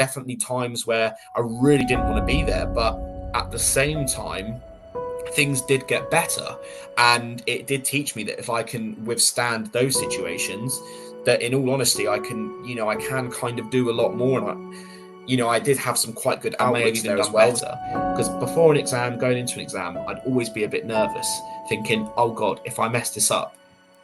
definitely times where I really didn't want to be there, but at the same time, things did get better, and it did teach me that if I can withstand those situations, that in all honesty, I can kind of do a lot more. And I did have some quite good outlooks there as well, because before an exam, going into an exam, I'd always be a bit nervous, thinking, oh God, if I mess this up,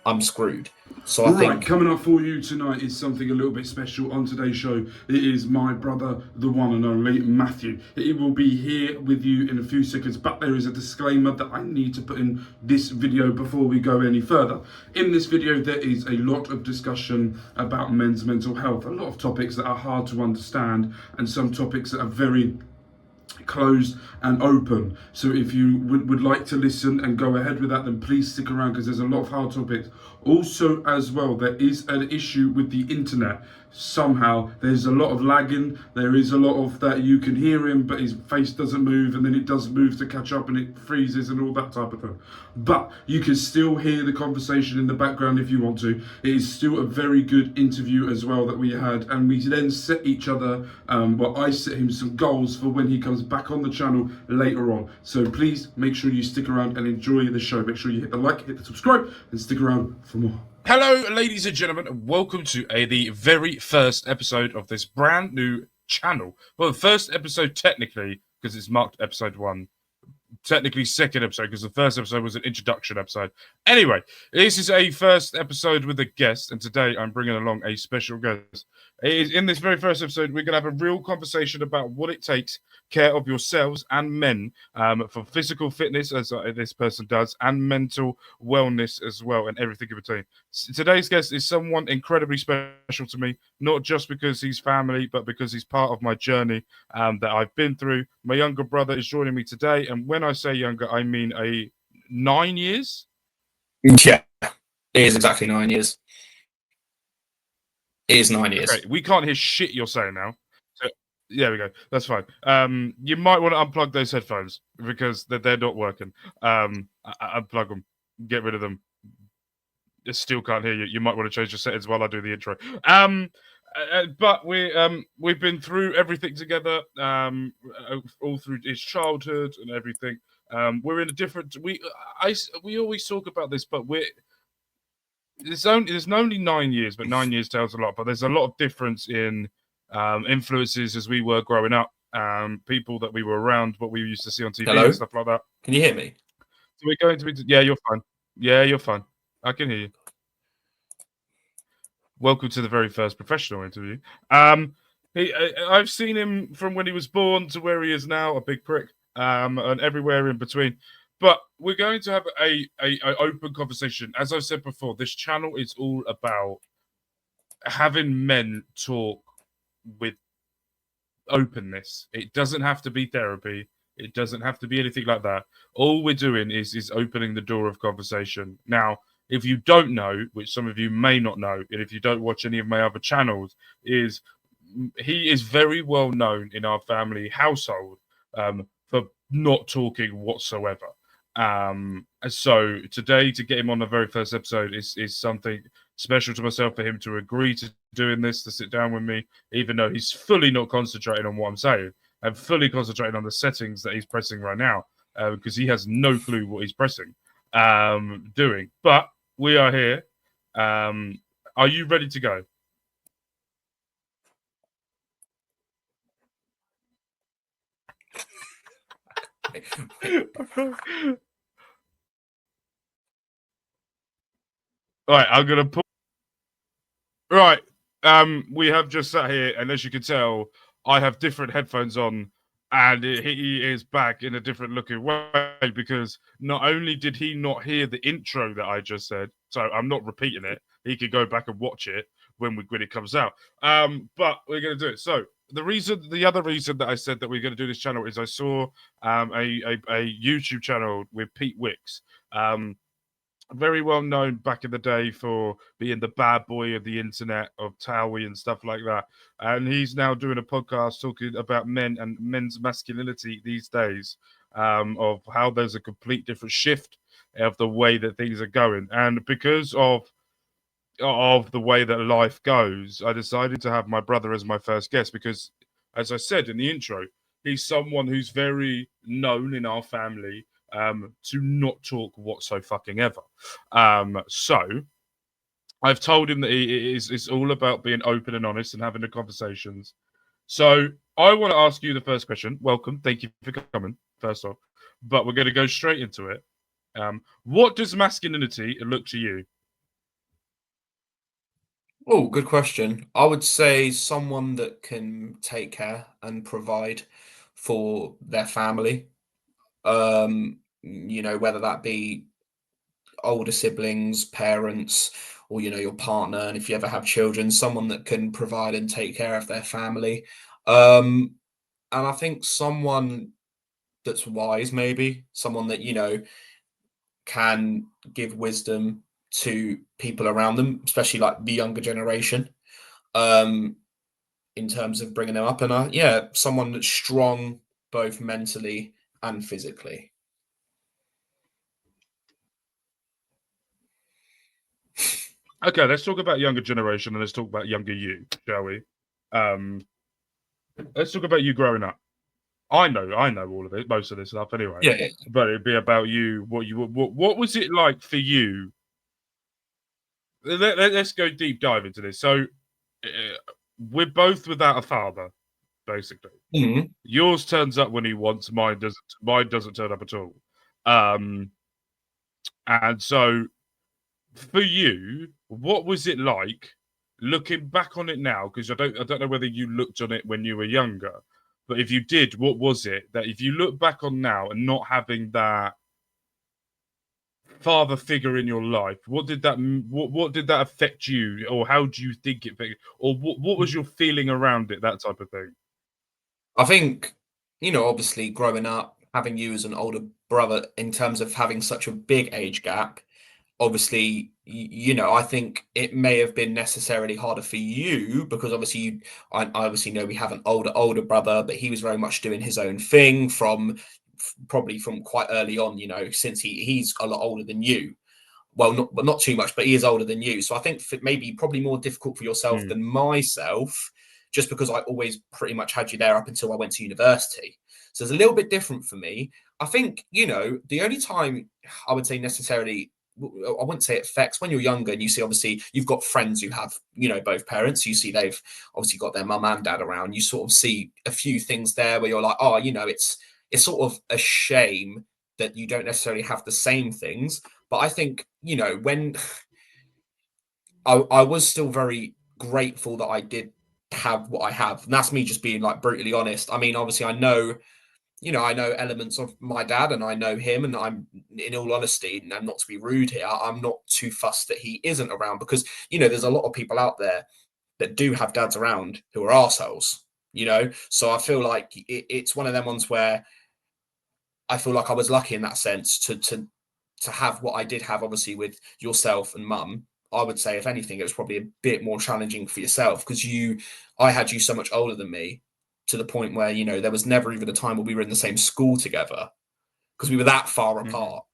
I'm screwed. So I think coming up for you tonight is something a little bit special on today's show. It is my brother, the one and only Matthew. He will be here with you in a few seconds, but there is a disclaimer that I need to put in this video before we go any further. In this video, there is a lot of discussion about men's mental health, a lot of topics that are hard to understand, and some topics that are very closed and open. So if you would like to listen and go ahead with that, then please stick around, because there's a lot of hard topics. Also, as well, there is an issue with the internet. Somehow there's a lot of lagging. There is a lot of that you can hear him, but his face doesn't move, and then it does move to catch up, and it freezes and all that type of thing. But you can still hear the conversation in the background if you want to. It is still a very good interview as well that we had, and we then set each other, I set him some goals for when he comes back on the channel later on. So please make sure you stick around and enjoy the show. Make sure you hit the like, hit the subscribe, and stick around for more. Hello, ladies and gentlemen, and welcome to the very first episode of this brand new channel. Well, the first episode technically, because it's marked episode 1. Technically second episode, because the first episode was an introduction episode. Anyway, this is a first episode with a guest, and today I'm bringing along a special guest. In this very first episode, we're going to have a real conversation about what it takes care of yourselves and men for physical fitness, as this person does, and mental wellness as well, and everything in between. Today's guest is someone incredibly special to me, not just because he's family, but because he's part of my journey that I've been through. My younger brother is joining me today, and when I say younger, I mean 9 years? Yeah, it is exactly 9 years. It is 9 years. Okay, we can't hear shit you're saying now. So, there we go. That's fine. You might want to unplug those headphones because they're not working. Unplug them. Get rid of them. I still can't hear you. You might want to change your settings while I do the intro. But we've been through everything together, all through his childhood and everything. We're in a different. We always talk about this, but there's only 9 years, but 9 years tells a lot. But there's a lot of difference in influences as we were growing up, people that we were around, what we used to see on TV and stuff like that. Can you hear me? So we're going to be. Yeah, you're fine. Yeah, you're fine. I can hear you. Welcome to the very first professional interview. I've seen him from when he was born to where he is now, a big prick, and everywhere in between. But we're going to have a open conversation. As I said before, this channel is all about having men talk with openness. It doesn't have to be therapy. It doesn't have to be anything like that. All we're doing is opening the door of conversation. Now, if you don't know, which some of you may not know, and if you don't watch any of my other channels, is he is very well known in our family household for not talking whatsoever. So today, to get him on the very first episode is something special to myself, for him to agree to doing this, to sit down with me, even though he's fully not concentrating on what I'm saying and fully concentrating on the settings that he's pressing right now, because he has no clue what he's pressing, doing. But we are here. Are you ready to go? Right, I'm gonna put. Right, we have just sat here, and as you can tell, I have different headphones on, and he is back in a different looking way, because not only did he not hear the intro that I just said, so I'm not repeating it. He could go back and watch it when it comes out. But we're gonna do it. So the other reason that I said that we're gonna do this channel is I saw a YouTube channel with Pete Wicks. Very well known back in the day for being the bad boy of the internet, of Towie and stuff like that. And he's now doing a podcast talking about men and men's masculinity these days, of how there's a complete different shift of the way that things are going. And because of the way that life goes, I decided to have my brother as my first guest, because as I said in the intro, he's someone who's very known in our family to not talk whatsoever. So I've told him that it's all about being open and honest and having the conversations. So I want to ask you the first question. Welcome. Thank you for coming, first off. But we're going to go straight into it. What does masculinity look to you? Oh, good question. I would say someone that can take care and provide for their family. Whether that be older siblings, parents, or your partner, and if you ever have children, someone that can provide and take care of their family. And I think someone that's wise, maybe someone that can give wisdom to people around them, especially like the younger generation, in terms of bringing them up. And someone that's strong both mentally and physically. Okay, let's talk about younger generation and let's talk about younger you, shall we? Let's talk about you growing up. I know all of it, most of this stuff anyway. Yeah. But it'd be about you. What was it like for you? Let's go deep dive into this. So we're both without a father, basically. Mhm. Yours turns up when he wants. Mine doesn't. Mine doesn't turn up at all. And so for you, what was it like looking back on it now? Because I don't know whether you looked on it when you were younger, but if you did, what was it that if you look back on now and not having that father figure in your life, what did that affect you, or how do you think it affected, or what was your feeling around it, that type of thing? I think, obviously growing up, having you as an older brother in terms of having such a big age gap, obviously, I think it may have been necessarily harder for you because obviously I obviously know we have an older brother, but he was very much doing his own thing probably from quite early on, since he's a lot older than you. Well, not too much, but he is older than you. So I think maybe probably more difficult for yourself than myself, just because I always pretty much had you there up until I went to university. So it's a little bit different for me. I think, the only time I would say necessarily, I wouldn't say it affects when you're younger and you see, obviously, you've got friends who have, both parents. You see they've obviously got their mum and dad around. You sort of see a few things there where you're like, oh, it's sort of a shame that you don't necessarily have the same things. But I think, when I was still very grateful that I did have what I have. And that's me just being like brutally honest. I mean, obviously I know elements of my dad and I know him, and I'm, in all honesty, and not to be rude here, I'm not too fussed that he isn't around because, there's a lot of people out there that do have dads around who are arseholes, So I feel like it's one of them ones where I feel like I was lucky in that sense to have what I did have, obviously, with yourself and mum. I would say, if anything, it was probably a bit more challenging for yourself because I had you so much older than me to the point where, there was never even a time where we were in the same school together because we were that far apart.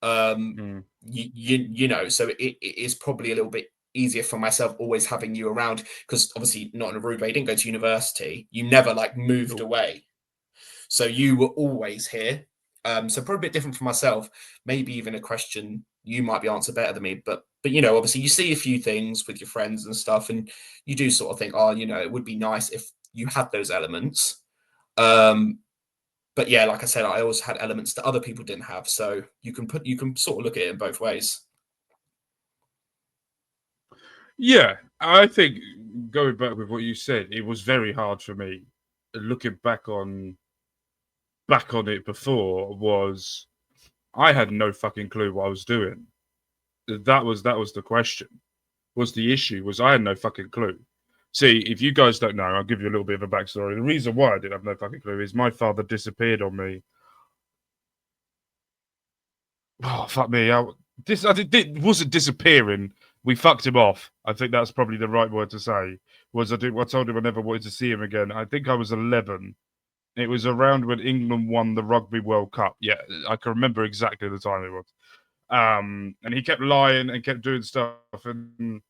So it is probably a little bit easier for myself always having you around because obviously not in a rude way. You didn't go to university. You never moved away. So you were always here. So probably a bit different for myself. Maybe even a question you might be answered better than me. But obviously you see a few things with your friends and stuff, and you do sort of think, oh, it would be nice if you had those elements. But yeah, like I said, I always had elements that other people didn't have. So you can sort of look at it in both ways. Yeah, I think going back with what you said, it was very hard for me looking back on it before. Was I had no fucking clue what I was doing. That was the question. Was the issue was I had no fucking clue. See, if you guys don't know, I'll give you a little bit of a backstory. The reason why I didn't have no fucking clue is my father disappeared on me. Oh, fuck me. It wasn't disappearing. We fucked him off. I think that's probably the right word to say. I told him I never wanted to see him again. I think I was 11. It was around when England won the Rugby World Cup. Yeah, I can remember exactly the time it was. And he kept lying and kept doing stuff. And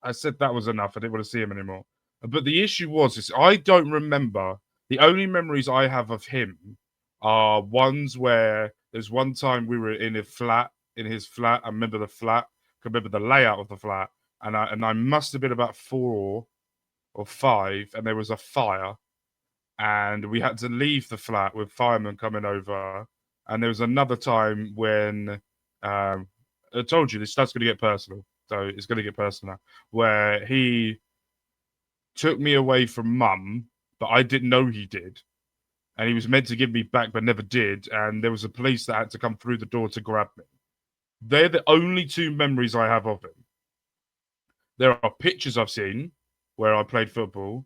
I said that was enough. I didn't want to see him anymore. But the issue is I don't remember. The only memories I have of him are ones where there's one time we were in his flat. I remember the flat. I remember the layout of the flat, and I must have been about 4 or 5, and there was a fire, and we had to leave the flat with firemen coming over. And there was another time when I told you this stuff's going to get personal, so it's going to get personal now, where he took me away from mum, but I didn't know he did. And he was meant to give me back, but never did. And there was a police that had to come through the door to grab me. They're the only 2 memories I have of him. There are pictures I've seen where I played football,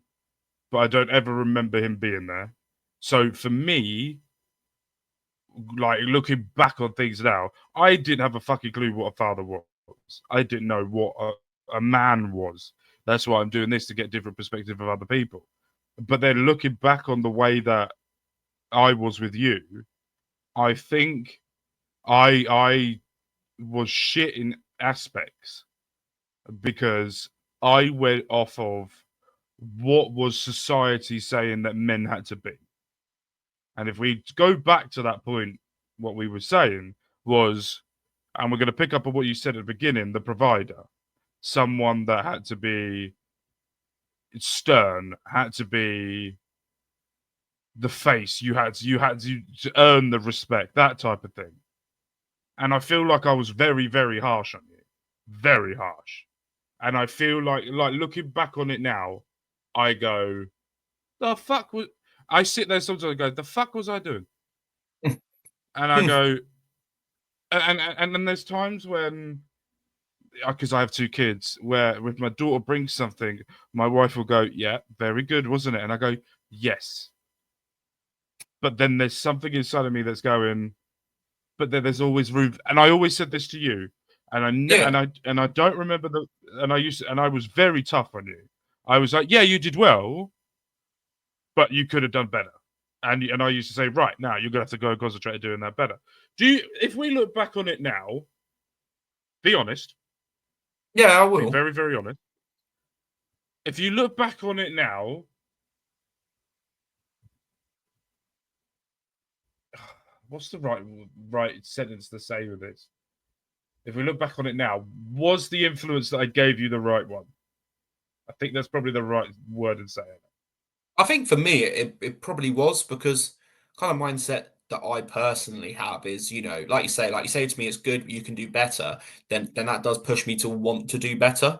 but I don't ever remember him being there. So for me, like looking back on things now, I didn't have a fucking clue what a father was. I didn't know what a man was. That's why I'm doing this, to get different perspective of other people. But then looking back on the way that I was with you, I think I was shit in aspects because I went off of what was society saying that men had to be. And if we go back to that point, what we were saying was, and we're going to pick up on what you said at the beginning, the provider, someone that had to be stern, had to be the face. You had to earn the respect, that type of thing. And I feel like I was very, very harsh on you, very harsh. And I feel like looking back on it now, I go, the fuck was I sit there sometimes and go, the fuck was I doing? And I go, and then there's times when, because I have 2 kids, where if my daughter brings something, my wife will go, yeah, very good, wasn't it? And I go, yes. But then there's something inside of me that's going, but then there's always room. And I always said this to you, and I don't remember I was very tough on you. I was like, yeah, you did well, but you could have done better. And I used to say, right, now you're gonna have to go and concentrate on doing that better. If we look back on it now, be honest. Yeah, I Be will. very, very honest. If you look back on it now, what's the right sentence to say with this? If we look back on it now, was the influence that I gave you the right one? I think that's probably the right word in saying it. I think for me, it probably was, because kind of mindset that I personally have is, like you say to me, it's good, you can do better. Then that does push me to want to do better.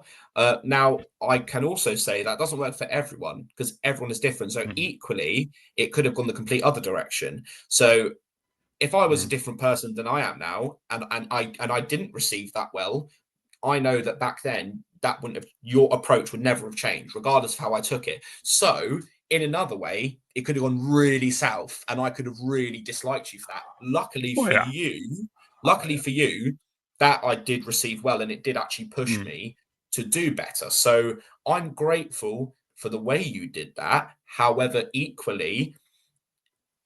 Now, I can also say that doesn't work for everyone, because everyone is different. So equally, it could have gone the complete other direction. So if I was a different person than I am now, and I didn't receive that well, I know that back then that wouldn't have your approach would never have changed, regardless of how I took it. So in another way, it could have gone really south, and I could have really disliked you for that. Luckily for you, that I did receive well, and it did actually push me to do better. So I'm grateful for the way you did that. However, equally,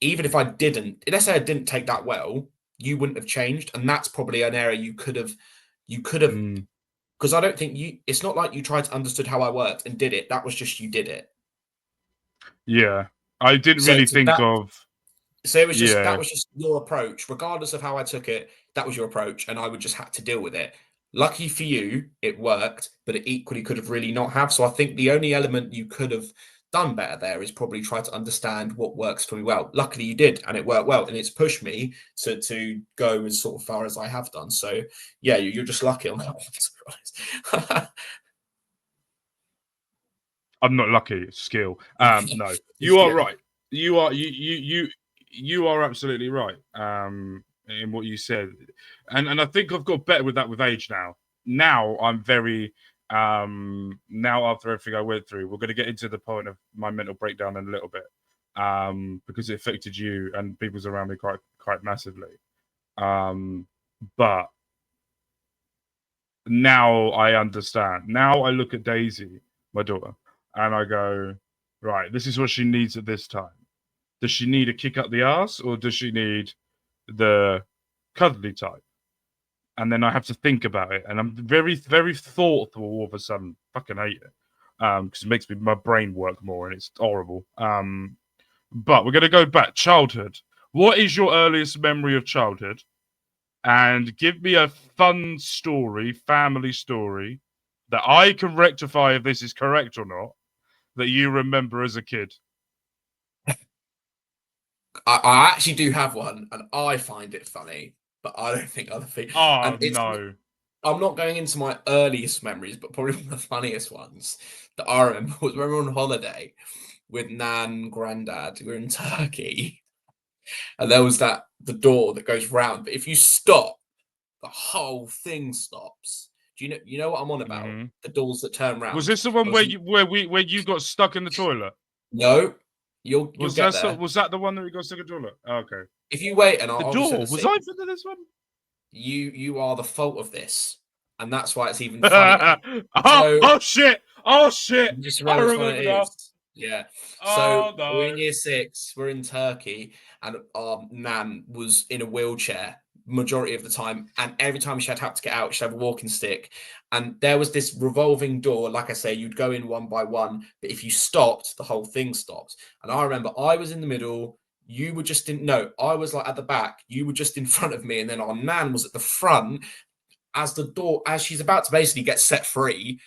even if I didn't, let's say I didn't take that well, you wouldn't have changed, and that's probably an area you could have, because I don't think it's not like you tried to understood how I worked and did it. That was just you did it. Yeah, I didn't So really to think that, of. so it was just that Yeah, was just your approach, regardless of how I took it. That was your approach, and I would just have to deal with it. Lucky for you, it worked, but it equally could have really not have. So I think the only element you could have done better there is probably try to understand what works for me well. Luckily you did, and it worked well, and it's pushed me to go as sort of far as I have done. So yeah, you're just lucky on that one, to be honest. I'm not lucky. It's skill. No, you are Yeah. right. You are absolutely right. In what you said, and I think I've got better with that with age now. Now I'm very now after everything I went through, we're going to get into the point of my mental breakdown in a little bit, because it affected you and people's around me quite massively. But now I understand. Now I look at Daisy, my daughter, and I go, right, this is what she needs at this time. Does she need a kick up the ass, or does she need the cuddly type? And then I have to think about it, and I'm very, very thoughtful all of a sudden. Fucking hate it. because it makes my brain work more, and it's horrible. But we're going to go back childhood. What is your earliest memory of childhood? And give me a fun story, family story, that I can rectify if this is correct or not, that you remember as a kid. I actually do have one, and I find it funny, but I don't think other people. Oh, And no. I'm not going into my earliest memories, but probably one of the funniest ones that I remember was when we were on holiday with Nan and Grandad. We were in Turkey, and there was the door that goes round. But if you stop, the whole thing stops. Do you know what I'm on about? Mhm. The doors that turn round. Was this the one where you got stuck in the toilet? No, you'll Was get that there. was that the one that we got stuck in the toilet? Oh, okay. If you wait, and The I'll just set door. the Was scene. I thinking this one? You are the fault of this, and that's why it's even funnier. Oh shit! Oh shit! Just I remember which one remember it now. is. Yeah. Oh So no! we're in year 6. We're in Turkey, and our Nan was in a wheelchair majority of the time, and every time she had to get out, she'd have a walking stick, and there was this revolving door. Like I say, you'd go in one by one, but if you stopped, the whole thing stopped. And I remember I was in the middle. You were just in no, I was like at the back. You were just in front of me, and then our Nan was at the front. As she's about to basically get set free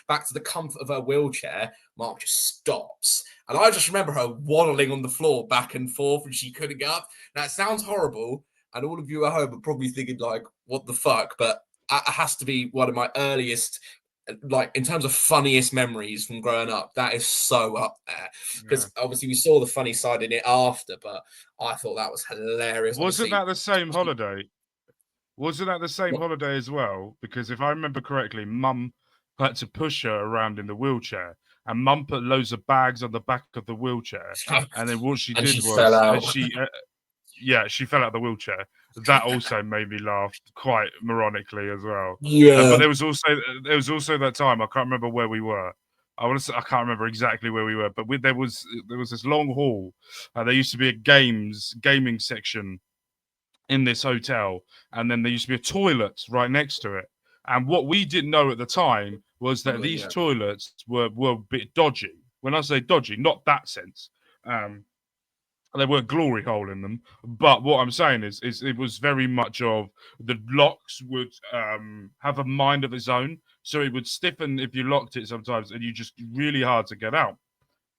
back to the comfort of her wheelchair, Mark just stops. And I just remember her waddling on the floor back and forth, and she couldn't get up. Now, it sounds horrible, and all of you at home are probably thinking, like, what the fuck? But it has to be one of my earliest, like, in terms of funniest memories from growing up. That is so up there. Because obviously we saw the funny side in it after, but I thought that was hilarious. Wasn't that the same holiday? Wasn't that the same What? holiday as well? Because if I remember correctly, Mum had to push her around in the wheelchair, and Mum put loads of bags on the back of the wheelchair, and then what she And did she was, fell out. she fell out of the wheelchair. That also made me laugh quite moronically as well. Yeah. But there was also that time I can't remember where we were. I want to say I can't remember exactly where we were, but there was this long hall. There used to be a gaming section in this hotel, and then there used to be a toilet right next to it. And what we didn't know at the time was that these toilets were a bit dodgy. When I say dodgy, not that sense. There were glory hole in them, but what I'm saying is it was very much of the locks would have a mind of its own, so it would stiffen if you locked it sometimes, and you just really hard to get out.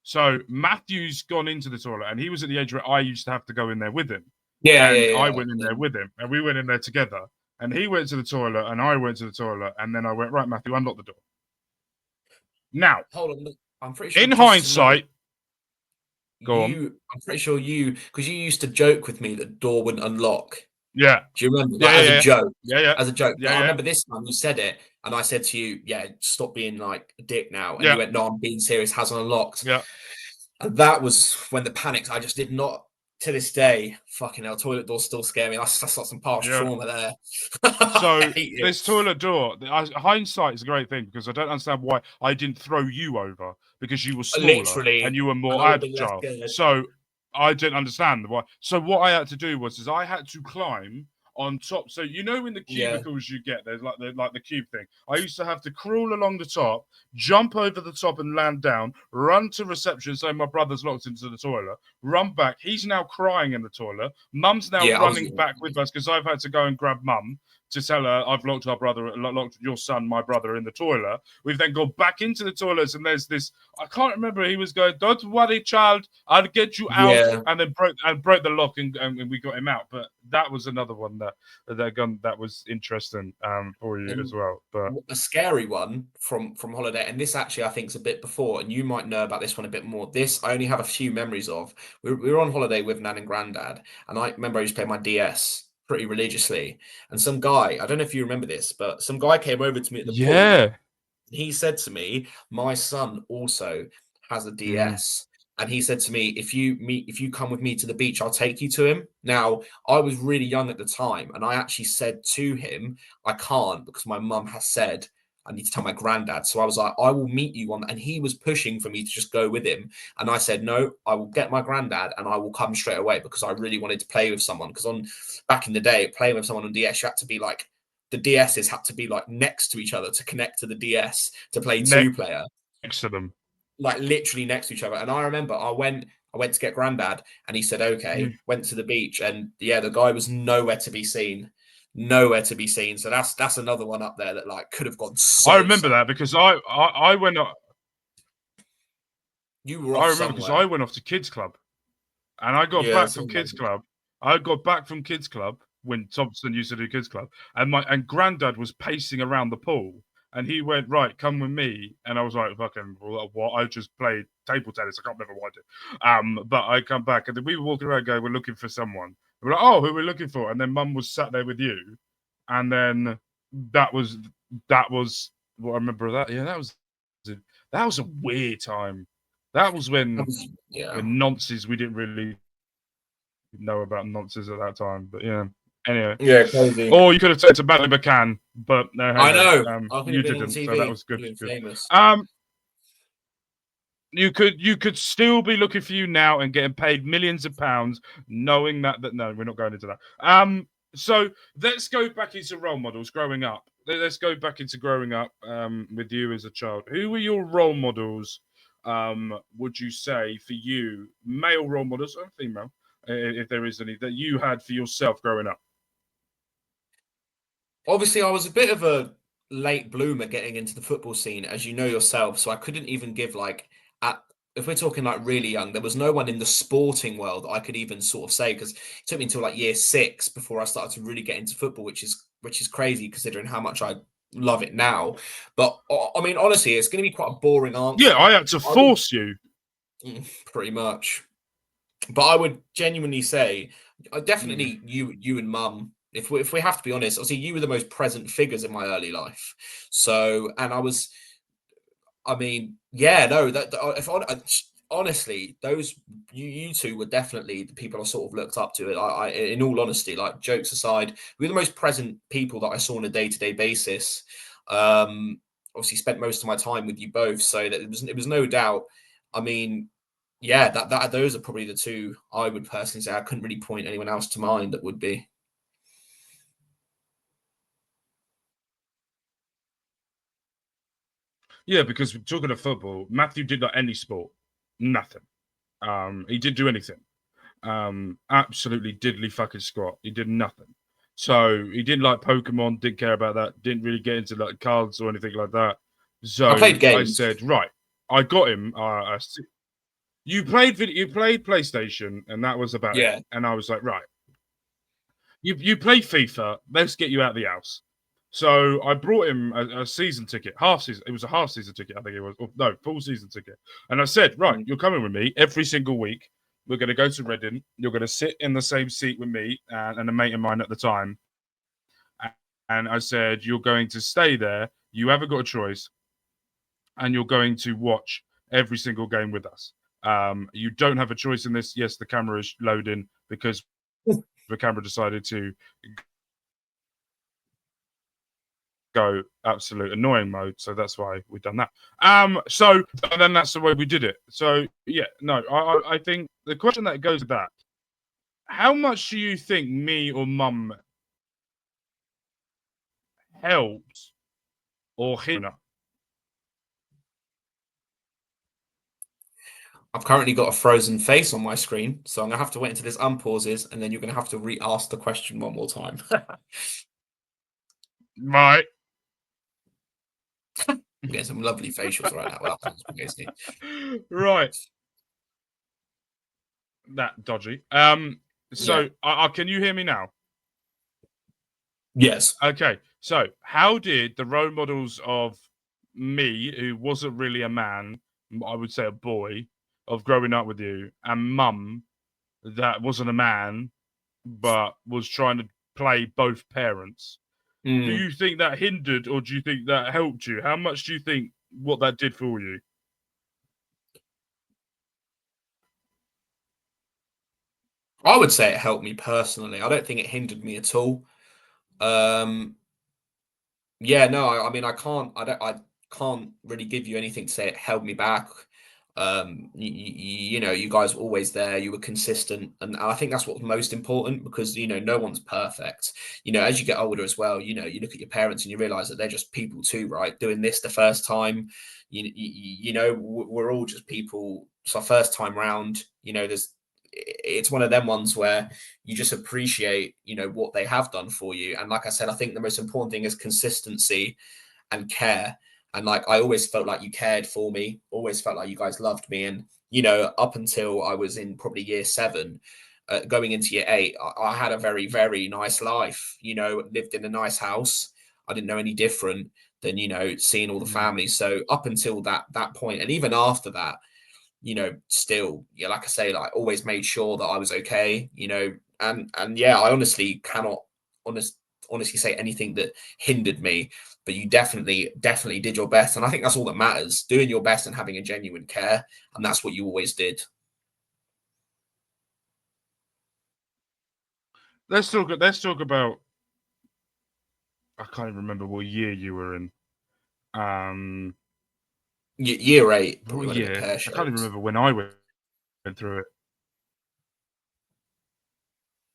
So Matthew's gone into the toilet, and he was at the age where I used to have to go in there with him. I went in there with him, and we went in there together. And he went to the toilet, and I went to the toilet, and then I went, right, Matthew, unlock the door. Now, hold on, I'm pretty sure. In hindsight, go on. I'm pretty sure because you used to joke with me that the door wouldn't unlock. Yeah. Do you remember? Yeah, As a joke. Yeah. As a joke. Yeah, I remember this time you said it, and I said to you, "Yeah, stop being like a dick now." And you went, "No, I'm being serious. Hasn't unlocked." Yeah. And that was when the panics. I just did not. To this day, fucking hell, toilet doors still scare me. That's got some past trauma there. So this toilet door, hindsight is a great thing because I don't understand why I didn't throw you over because you were smaller and you were more agile. So I didn't understand why. So what I had to do was I had to climb on top. So you know in the cubicles you get there's like the cube thing. I used to have to crawl along the top, jump over the top and land down, run to reception, so my brother's locked into the toilet, run back. He's now crying in the toilet. Mum's now running back with us because I've had to go and grab Mum to tell her I've locked your son, my brother, in the toilet. We've then gone back into the toilets, and there's this. I can't remember. He was going, "Don't worry, child, I'll get you out," and then broke the lock, and we got him out. But that was another one that was interesting for you as well. But a scary one from holiday, and this actually I think is a bit before, and you might know about this one a bit more. This I only have a few memories of. We were on holiday with Nan and Grandad, and I remember I used to play my DS pretty religiously, and some guy, I don't know if you remember this, but some guy came over to me at the pool. He said to me, my son also has a DS, and he said to me, if you come with me to the beach, I'll take you to him. Now, I was really young at the time, and I actually said to him, I can't because my mum has said I need to tell my granddad. So I was like, I will meet you on, and he was pushing for me to just go with him. And I said, no, I will get my granddad and I will come straight away because I really wanted to play with someone. Because back in the day, playing with someone on DS, you had to be like, the DSs had to be like next to each other to connect to the DS to play two-player. next to them. like literally next to each other. And I remember I went to get Grandad, and he said, "Okay." Went to the beach, and yeah, the guy was nowhere to be seen, nowhere to be seen. So that's another one up there that like could have gone I so remember south. that because I went. You were I off remember because somewhere. I went off to kids club, and I got Yeah, back from something like kids that. club. I got back from kids club when Thompson used to do kids club, and Grandad was pacing around the pool, and he went, "Right, come with me," and I was like, "Fucking what?" I just played table tennis. I can't remember what I did. But I come back, and then we were walking around going, "We're looking for someone." We're like, "Oh, who are we looking for?" And then Mum was sat there with you, and then that was that was what I remember of that. Yeah, that was a weird time. That was Yeah. when nonces we didn't really know about nonces at that time. But yeah, anyway. Yeah, crazy. Or you could have taken to Bradley McCann, but no, hey I ho, know. I could have you been on didn't, so that TV. was Could good. have been Good. famous. You could still be looking for you now and getting paid millions of pounds, knowing that no, we're not going into that. So let's go back into role models growing up. Let's go back into growing up with you as a child. Who were your role models? Would you say for you, male role models or female, if there is any, that you had for yourself growing up? Obviously, I was a bit of a late bloomer getting into the football scene, as you know yourself. So I couldn't even give like at if we're talking like really young, there was no one in the sporting world I could even sort of say, because it took me until like year six before I started to really get into football, which is crazy considering how much I love it now. But I mean, honestly, it's going to be quite a boring Yeah, answer. I had to I would force you. pretty much. But I would genuinely say, Mm. definitely you and Mum. If we have to be honest, obviously you were the most present figures in my early life. So, and I was, I mean, yeah, no, if honestly, those you two were definitely the people I sort of looked up to. In all honesty, like jokes aside, we were the most present people that I saw on a day-to-day basis. Obviously, spent most of my time with you both, so that it was no doubt. I mean, yeah, that those are probably the two I would personally say. I couldn't really point anyone else to mind that would be. Yeah, because talking of football, Matthew did not any sport, nothing. He didn't do anything. Absolutely diddly fucking squat. He did nothing. So he didn't like Pokemon, didn't care about that, didn't really get into like cards or anything like that. I So played I games. said, right, I got him. You played PlayStation, and that was about it. Yeah. And I was like, right, you play FIFA. Let's get you out of the house. So I brought him a season ticket, half season. It was a half season ticket, I think it was. Or, no, full season ticket. And I said, right, Mm. you're coming with me every single week. We're going to go to Reading. You're going to sit in the same seat with me and a mate of mine at the time. And I said, you're going to stay there. You haven't got a choice. And you're going to watch every single game with us. You don't have a choice in this. Yes, the camera is loading because the camera decided to go absolute annoying mode. So that's why we've done that. So and then that's the way we did it. So yeah, no, I think the question that goes with that, how much do you think me or Mum helped or hindered? I've currently got a frozen face on my screen, so I'm gonna have to wait until this unpauses, and then you're gonna have to re-ask the question one more time. Right. I'm getting some lovely facials right now. Well, that's amazing. Right. That dodgy. Yeah. So can you hear me now? Yes. Okay. So how did the role models of me, who wasn't really a man, I would say a boy, of growing up with you, and Mum, that wasn't a man, but was trying to play both parents. Do Mm. you think that hindered or do you think that helped you? How much do you think what that did for you? I would say it helped me personally. I don't think it hindered me at all. Um, yeah, no, I mean, I can't really give you anything to say it held me back. You know, you guys were always there. You were consistent, and I think that's what's most important because you know no one's perfect. You know, as you get older as well, you know, you look at your parents and you realize that they're just people too, right? Doing this the first time, you know, we're all just people. It's our first time round. You know, it's one of them ones where you just appreciate, you know, what they have done for you. And like I said, I think the most important thing is consistency and care. And like I always felt like you cared for me, always felt like you guys loved me. And you know, up until I was in probably year seven, going into year eight, I had a very, very nice life. You know, lived in a nice house. I didn't know any different than you know seeing all the family. So up until that point, and even after that, you know, still, yeah, like I say, like always made sure that I was okay. You know, and yeah, I honestly cannot honestly say anything that hindered me, but you definitely did your best, and I think that's all that matters, doing your best and having a genuine care, and that's what you always did. Let's talk about. I can't even remember what year you were in. Um, Year eight probably what went a bit year? I can't even pear-shaped. remember when I went through it.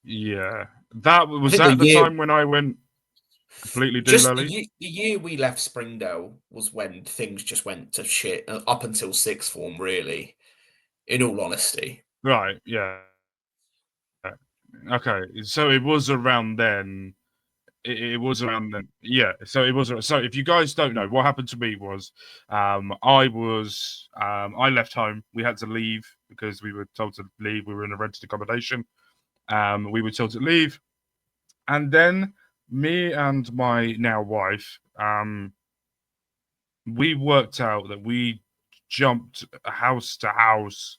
Yeah, that I was think the that the year time when I went completely just doolally. the year we left Springdale was when things just went to shit, up until sixth form, really, in all honesty. Right. Yeah. Okay. So it was around then. It was around then. Yeah. So it was. So if you guys don't know, what happened to me was, I left home. We had to leave because we were told to leave. We were in a rented accommodation. We were told to leave, and then me and my now wife, we worked out that we jumped house to house,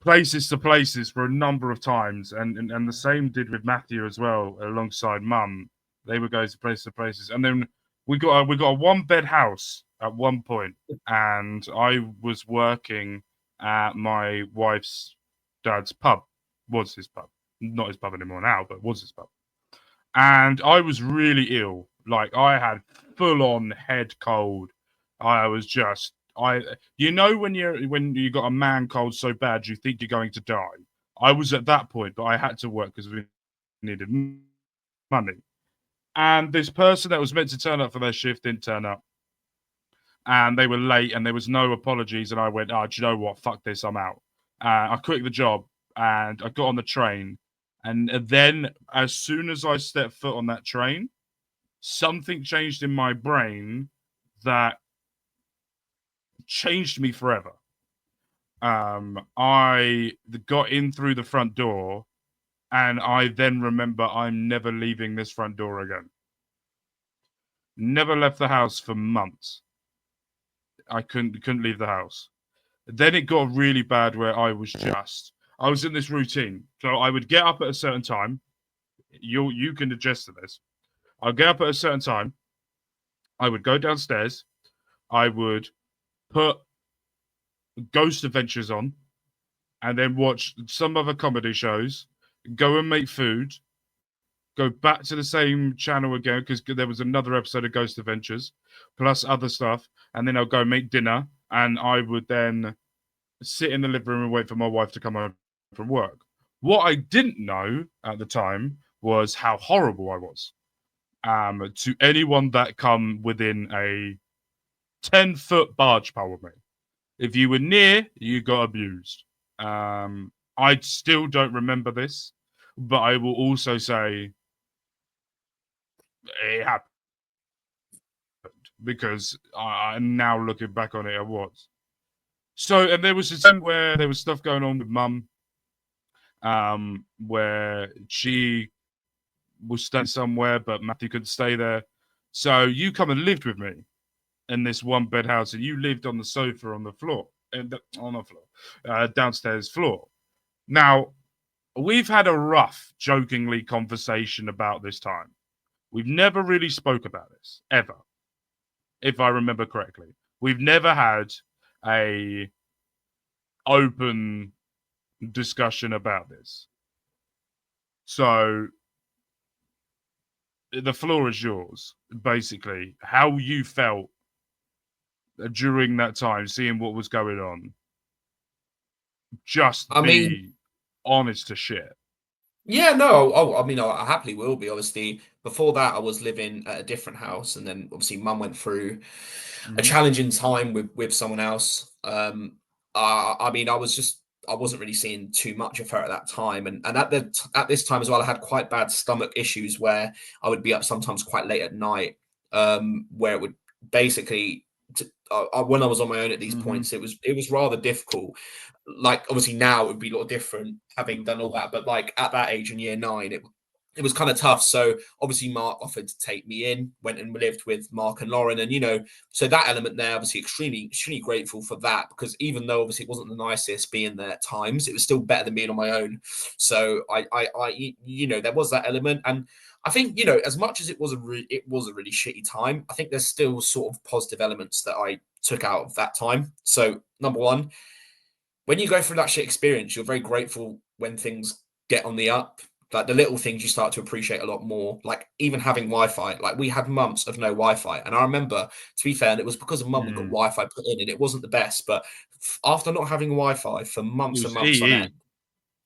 places to places for a number of times, and the same did with Matthew as well, alongside Mum. They would go to places, and then we got a one bed house at one point, and I was working at my wife's dad's pub. Was his pub, not his pub anymore now, but was his pub. And I was really ill. Like I had full on head cold. I was just I you know when you got a man cold so bad you think you're going to die. I was at that point, but I had to work because we needed money. And this person that was meant to turn up for their shift didn't turn up. And they were late and there was no apologies. And I went, oh, do you know what? Fuck this, I'm out. I quit the job and I got on the train. And then as soon as I stepped foot on that train, something changed in my brain that changed me forever. I got in through the front door, and I then remember I'm never leaving this front door again. Never left the house for months. I couldn't leave the house. Then it got really bad where I was in this routine. So I would get up at a certain time. You can adjust to this. I'll get up at a certain time. I would go downstairs. I would put Ghost Adventures on, and then watch some other comedy shows. Go and make food. Go back to the same channel again because there was another episode of Ghost Adventures, plus other stuff. And then I'll go make dinner, and I would then sit in the living room and wait for my wife to come home from work. What I didn't know at the time was how horrible I was. To anyone that come within a 10-foot barge pole with me. If you were near, you got abused. I still don't remember this, but I will also say it happened because I'm now looking back on it. I was. So, and there was a time where there was stuff going on with Mum, where she was staying somewhere, but Matthew couldn't stay there. So you come and lived with me in this one bed house, and you lived on the sofa on the floor, downstairs floor. Now, we've had a rough, jokingly conversation about this time. We've never really spoke about this ever, if I remember correctly. We've never had a open discussion about this. So the floor is yours. Basically, how you felt during that time, seeing what was going on. just I mean, be honest to shit. yeah, no. Oh, I mean, I happily will be. Obviously, before that, I was living at a different house, and then obviously, Mum went through a Mhm. challenging time with someone else. I mean, I wasn't really seeing too much of her at that time, and at this time as well, I had quite bad stomach issues where I would be up sometimes quite late at night, where it would basically. When I was on my own at these Mhm. points, it was rather difficult. Like obviously now it would be a lot different having done all that, but like at that age in year 9, it was kind of tough. So obviously Mark offered to take me in, went and lived with Mark and Lauren, and so that element there, obviously extremely grateful for that, because even though obviously it wasn't the nicest being there at times, it was still better than being on my own. So there was that element, and I think as much as it was it was a really shitty time, I think there's still sort of positive elements that I took out of that time. So number one, when you go through that shit experience, you're very grateful when things get on the up. Like the little things you start to appreciate a lot more. Like even having Wi-Fi. Like we had months of no Wi-Fi, and I remember, to be fair, and it was because of Mum we got Mm. Wi-Fi put in, and it wasn't the best. But after not having Wi-Fi for It months and was months on end,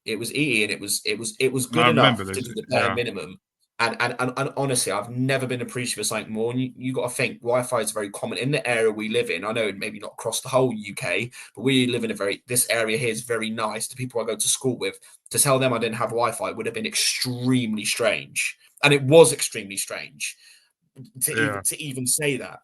EE. it was EE, and it was I good remember enough to this. do the bare Yeah. minimum. And honestly, I've never been appreciative of something more. And you got to think Wi-Fi is very common in the area we live in. I know maybe not across the whole UK, but we live in this area here is very nice. To people I go to school with, to tell them I didn't have Wi-Fi would have been extremely strange, and it was extremely strange Yeah. to even say that.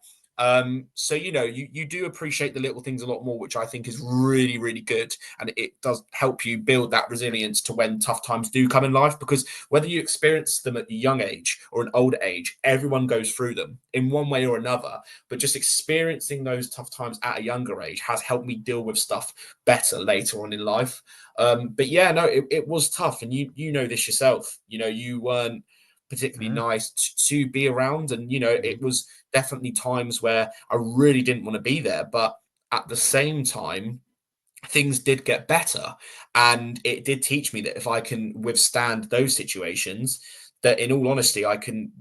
So you do appreciate the little things a lot more, which I think is really good, and it does help you build that resilience to when tough times do come in life. Because whether you experience them at a young age or an older age, everyone goes through them in one way or another. But just experiencing those tough times at a younger age has helped me deal with stuff better later on in life. But yeah, no, it was tough, and you know this yourself. You weren't particularly Mhm. nice to be around. And, Mhm. it was definitely times where I really didn't want to be there. But at the same time, things did get better. And it did teach me that if I can withstand those situations, that in all honesty, I can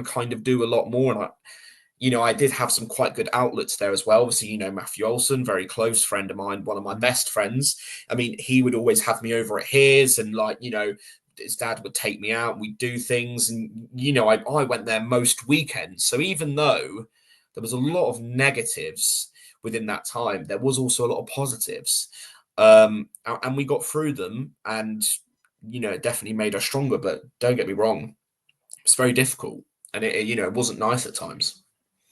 kind of do a lot more. And I did have some quite good outlets there as well. Obviously, Matthew Olson, very close friend of mine, one of my Mhm. best friends. I mean, he would always have me over at his, and his dad would take me out. We'd do things, and I went there most weekends. So even though there was a lot of negatives within that time, there was also a lot of positives, and we got through them, and it definitely made us stronger. But don't get me wrong, it's very difficult, and it wasn't nice at times.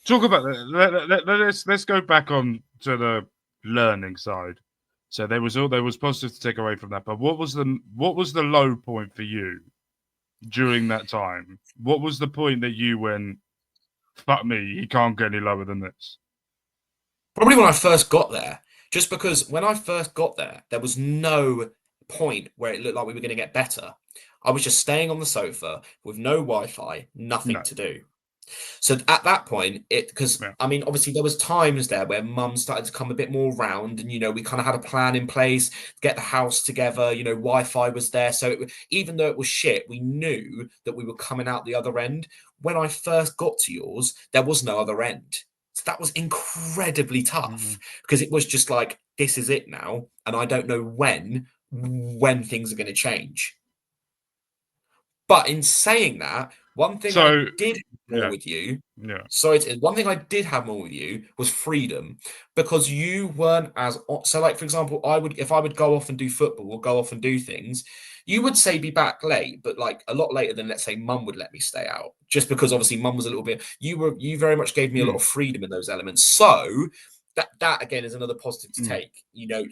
Talk about that. Let's go back on to the learning side. So there was positive to take away from that. But what was the low point for you during that time? What was the point that you went, fuck me, he can't get any lower than this? Probably when I first got there, just because when I first got there, there was no point where it looked like we were going to get better. I was just staying on the sofa with no Wi-Fi, nothing No. to do. So at that point, because Yeah. I mean, obviously there was times there where Mum started to come a bit more round, and we kind of had a plan in place, get the house together. Wi-Fi was there, so even though it was shit, we knew that we were coming out the other end. When I first got to yours, there was no other end. So that was incredibly tough, Mhm. because it was just like, this is it now, and I don't know when things are going to change. But in saying that, one thing I So did more yeah, with you, yeah. one thing I did have more with you was freedom, because you weren't so. Like for example, if I would go off and do football or go off and do things, you would say be back late, but like a lot later than, let's say, Mum would let me stay out, just because obviously Mum was a little bit. You very much gave me a lot Mm, of freedom in those elements. So that again is another positive to mm. take,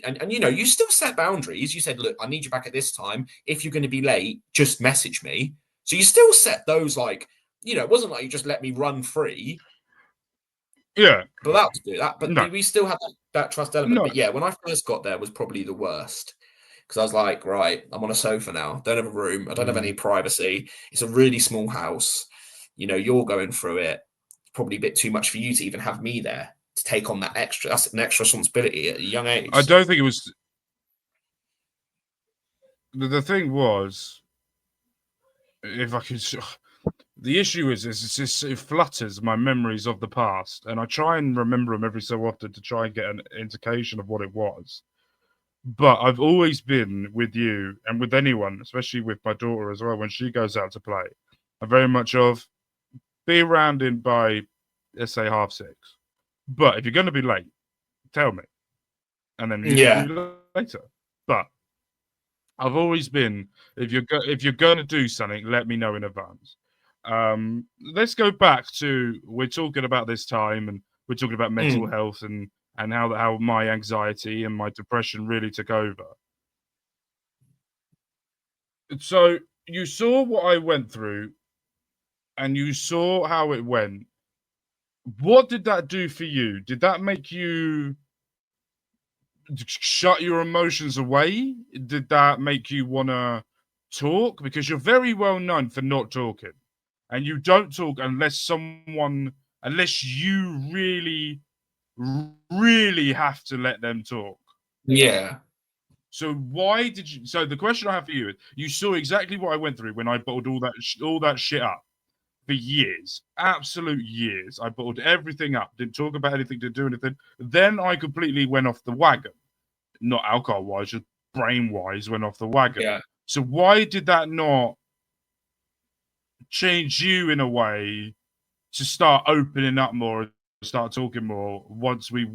and you still set boundaries. You said, look, I need you back at this time. If you're going to be late, just message me. So you still set those, like, it wasn't like you just let me run free, Yeah. but that was good. But No. we still had that trust element. No. But yeah, when I first got there was probably the worst, because I was like, right, I'm on a sofa now. Don't have a room. I don't have any Mm. privacy. It's a really small house. You're going through it. Probably a bit too much for you to even have me there to take on that extra. That's an extra responsibility at a young I age. don't think it was the thing was, if I could the issue is it flutters my memories of the past, and I try and remember them every so often to try and get an indication of what it was. But I've always been with you and with anyone, especially with my daughter as well, when she goes out to play. I'm very much of be around in by, let's say, 6:30. But if you're going to be late, tell me, and then you can Yeah. be later. But I've always been if you're going to do something, let me know in advance. Let's go back to we're talking about this time, and we're talking about mental Mm. health and how my anxiety and my depression really took over. So you saw what I went through, and you saw how it went. What did that do for you? Did that make you shut your emotions away? Did that make you want to talk? Because you're very well known for not talking, and you don't talk unless you really, really have to let them talk. Yeah. So why did you? So the question I have for you is: you saw exactly what I went through when I bottled all that shit up for years, absolute years. I bottled everything up, didn't talk about anything, didn't do anything. Then I completely went off the wagon. Not alcohol wise, just brain wise, went off the wagon. Yeah. So why did that not change you in a way to start opening up more, start talking more once we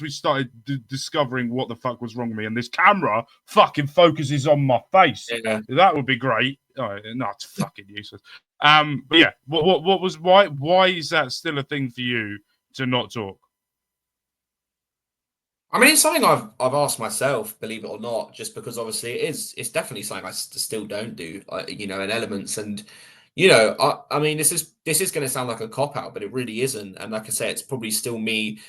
started discovering what the fuck was wrong with me, and this camera fucking focuses on my face? Yeah. That would be great. Oh, no, it's fucking useless. But yeah, what was why is that still a thing for you to not talk? I mean, it's something I've asked myself, believe it or not, just because obviously it's definitely something I still don't do, in elements. And I mean, this is going to sound like a cop out, but it really isn't. And like I say, it's probably still me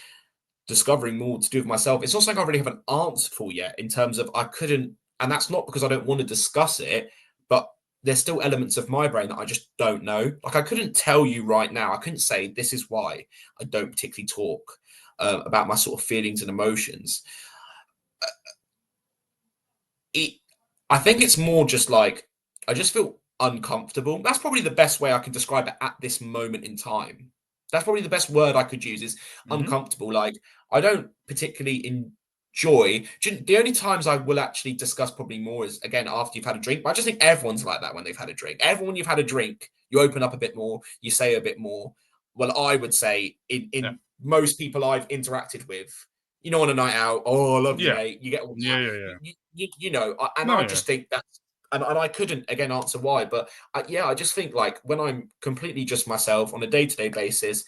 discovering more to do with myself. It's not something I really have an answer for yet in terms of I couldn't, and that's not because I don't want to discuss it, but there's still elements of my brain that I just don't know. Like I couldn't tell you right now. I couldn't say this is why I don't particularly talk about my sort of feelings and emotions. It, I think it's more just like I just feel uncomfortable. That's probably the best way I can describe it at this moment in time. That's probably the best word I could use is uncomfortable. Like I don't particularly enjoy. The only times I will actually discuss probably more is again after you've had a drink. But I just think everyone's like that when they've had a drink. Everyone you've had a drink, you open up a bit more, you say a bit more. Well, I would say in most people I've interacted with, on a night out, oh, I love you, Yeah. mate. You get all that. Yeah. I just think that's, and I couldn't again answer why, but I just think like when I'm completely just myself on a day-to-day basis,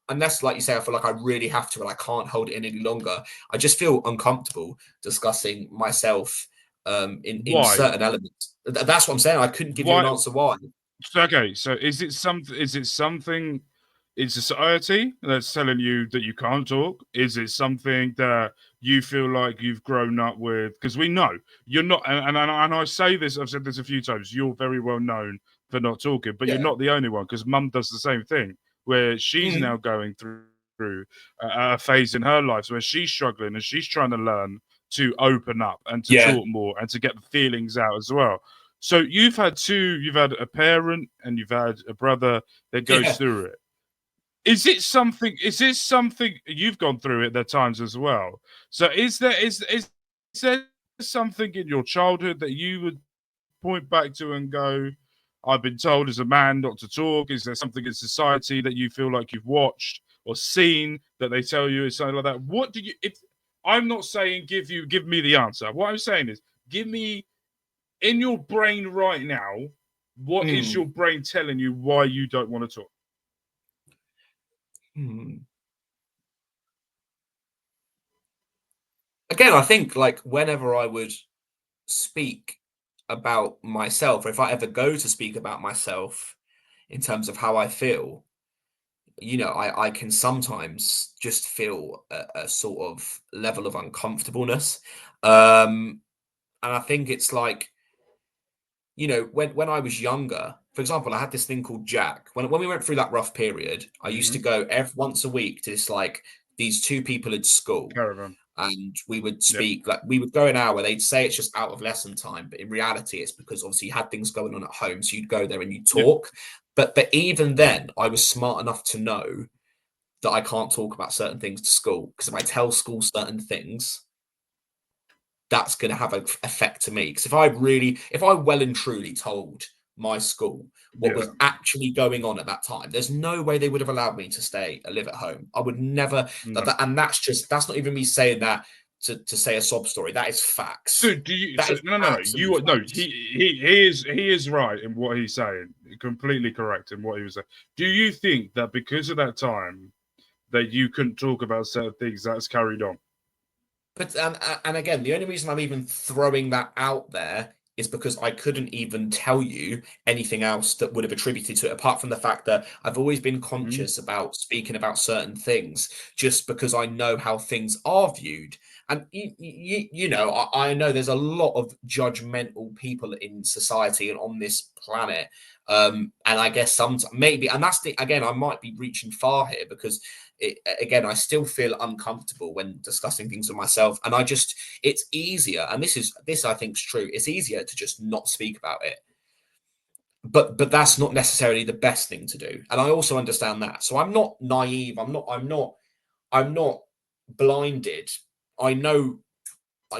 unless like you say, I feel like I really have to and I can't hold it in any longer. I just feel uncomfortable discussing myself in Why? certain elements. That's what I'm saying. I couldn't give you an answer why. Okay, so is it something in society that's telling you that you can't talk? Is it something that you feel like you've grown up with? Because we know you're not, and I say this, I've said this a few times. You're very well known for not talking, but you're Yeah. not the only one. Because Mum does the same thing, where she's Mhm. now going through a phase in her life where she's struggling and she's trying to learn to open up and to Yeah. talk more and to get the feelings out as well. So you've had a parent and you've had a brother that goes Yeah. through it. Is this something you've gone through it at times as well? So is there something in your childhood that you would point back to and go, I've been told as a man not to talk? Is there something in society that you feel like you've watched or seen that they tell you is something like that? What do you, if I'm not saying give me the answer. What I'm saying is give me in your brain right now, what is Mm. your brain telling you why you don't want to talk? Hmm. Again, I think like whenever I would speak about myself, or if I ever go to speak about myself in terms of how I feel, I can sometimes just feel a sort of level of uncomfortableness. And I think it's like, when I was younger, for example, I had this thing called Jack. When we went through that rough period, I used to go once a week to this like these two people at school, Caravan. and we would Yep. speak like we would go an hour. They'd say it's just out of lesson time, but in reality, it's because obviously you had things going on at home, so you'd go there and you'd Yep. talk. But even then, I was smart enough to know that I can't talk about certain things to school because if I tell school certain things, that's going to have an effect to me. Because if I well and truly told my school what was actually going on at that time, there's no way they would have allowed me to live at home. I would never, No. and that's not even me saying that to say a sob story. That is facts. So do you? So, no. He is right in what he's saying. Completely correct in what he was saying. Do you think that because of that time that you couldn't talk about certain things, that's carried on? But and again, the only reason I'm even throwing that out there is because I couldn't even tell you anything else that would have attributed to it, apart from the fact that I've always been conscious about speaking about certain things, just because I know how things are viewed. And you know, I know there's a lot of judgmental people in society and on this planet. And I guess sometimes maybe, and that's again, I might be reaching far here because again, I still feel uncomfortable when discussing things with myself, and it's easier, and this I think is true. It's easier to just not speak about it, but that's not necessarily the best thing to do, and I also understand that. So I'm not naive. I'm not blinded. I know.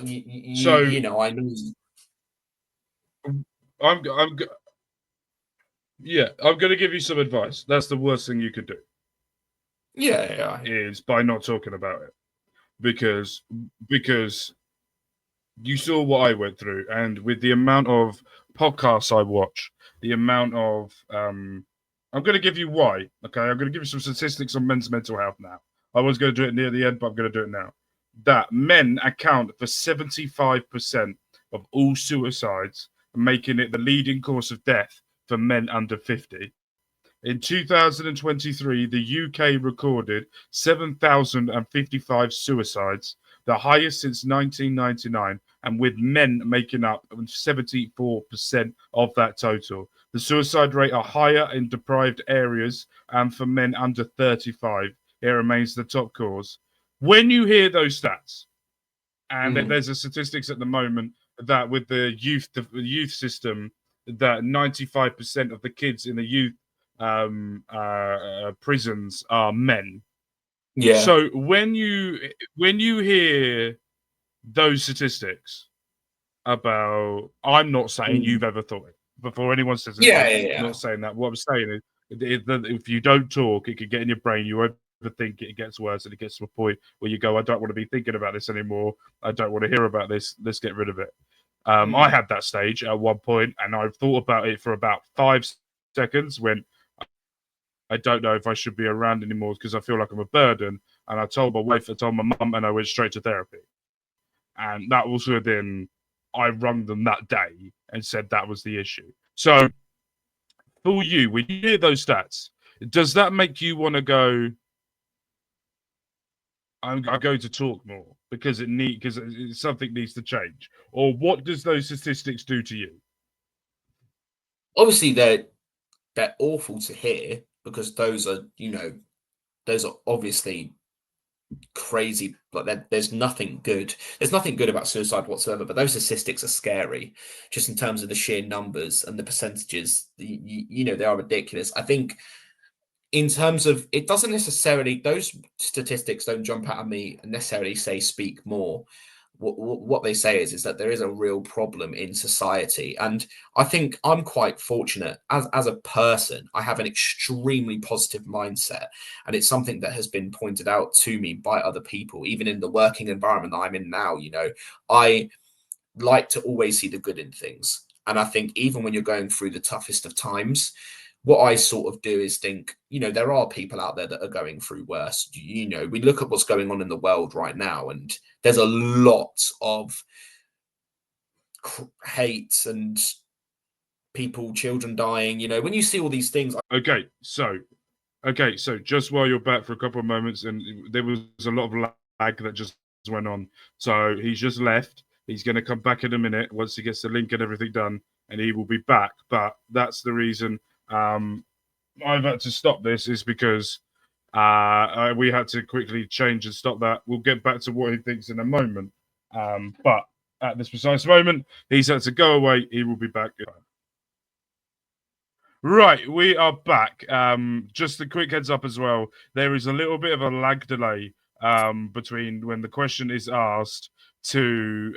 You know. I know. I'm going to give you some advice. That's the worst thing you could do. Yeah. Is by not talking about it, because you saw what I went through, and with the amount of podcasts I watch, the amount of I'm going to give you why. Okay, I'm going to give you some statistics on men's mental health now. I was going to do it near the end, but I'm going to do it now. That men account for 75% of all suicides, making it the leading cause of death for men under 50. In 2023, the UK recorded 7,055 suicides, the highest since 1999, and with men making up 74% of that total. The suicide rate are higher in deprived areas, and for men under 35, it remains the top cause. When you hear those stats, and there's a statistics at the moment that with the youth system, that 95% of the kids in the youth prisons are men. Yeah. So when you hear those statistics about, I'm not saying you've ever thought it before anyone says it. Yeah. I'm not saying that. What I'm saying is, if you don't talk, it can get in your brain. You overthink it. It gets worse, and it gets to a point where you go, I don't want to be thinking about this anymore. I don't want to hear about this. Let's get rid of it. I had that stage at one point, and I thought about it for about 5 seconds when I don't know if I should be around anymore because I feel like I'm a burden. And I told my wife, I told my mum, and I went straight to therapy. And that was within, I rung them that day and said that was the issue. So for you, when you hear those stats, does that make you want to go, I'm going to talk more because something needs to change? Or what does those statistics do to you? Obviously, they're awful to hear because those are obviously crazy. Like there's nothing good. There's nothing good about suicide whatsoever. But those statistics are scary, just in terms of the sheer numbers and the percentages. They are ridiculous. I think in terms of, it doesn't necessarily, those statistics don't jump out at me and necessarily say speak more. What they say is that there is a real problem in society, and I think I'm quite fortunate as a person. I have an extremely positive mindset, and it's something that has been pointed out to me by other people, even in the working environment that I'm in now. I like to always see the good in things, and I think even when you're going through the toughest of times, what I sort of do is think, there are people out there that are going through worse. We look at what's going on in the world right now, and there's a lot of hate and children dying. When you see all these things. Okay, so just while you're back for a couple of moments, and there was a lot of lag that just went on. So he's just left. He's going to come back in a minute once he gets the link and everything done, and he will be back. But that's the reason I've had to stop this, is because we had to quickly change and stop that. We'll get back to what he thinks in a moment. But at this precise moment, he's had to go away. He will be back. Right, we are back. Just a quick heads up as well. There is a little bit of a lag delay between when the question is asked to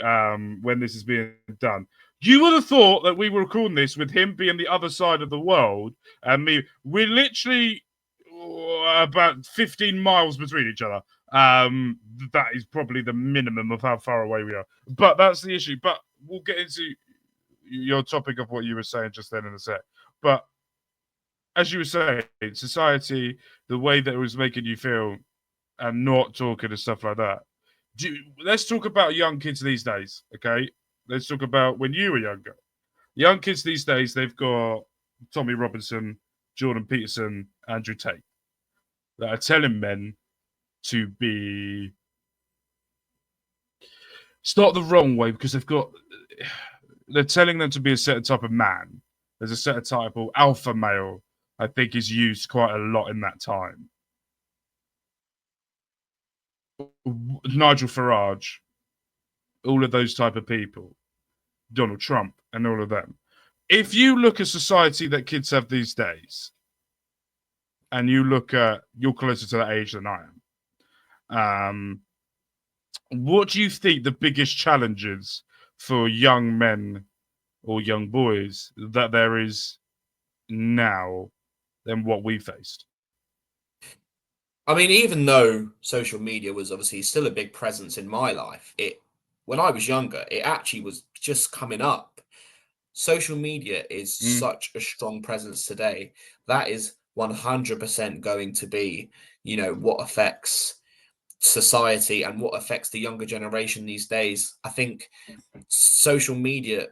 when this is being done. You would have thought that we were recording this with him being the other side of the world, and me. We're literally about 15 miles between each other. That is probably the minimum of how far away we are. But that's the issue. But we'll get into your topic of what you were saying just then in a sec. But as you were saying, society, the way that it was making you feel, and not talking and stuff like that. Let's talk about young kids these days, okay? Let's talk about when you were younger. Young kids these days, they've got Tommy Robinson, Jordan Peterson, Andrew Tate, that are telling men to be... It's not the wrong way, because they're telling them to be a certain type of man. There's a certain type of alpha male, I think, is used quite a lot in that time. Nigel Farage, all of those type of people, Donald Trump, and all of them. If you look at society that kids have these days, and you look at, you're closer to that age than I am, what do you think the biggest challenges for young men or young boys that there is now than what we faced? I mean, even though social media was obviously still a big presence in my life, when I was younger, it actually was just coming up. Social media is such a strong presence today. That is 100% going to be, what affects society and what affects the younger generation these days. I think social media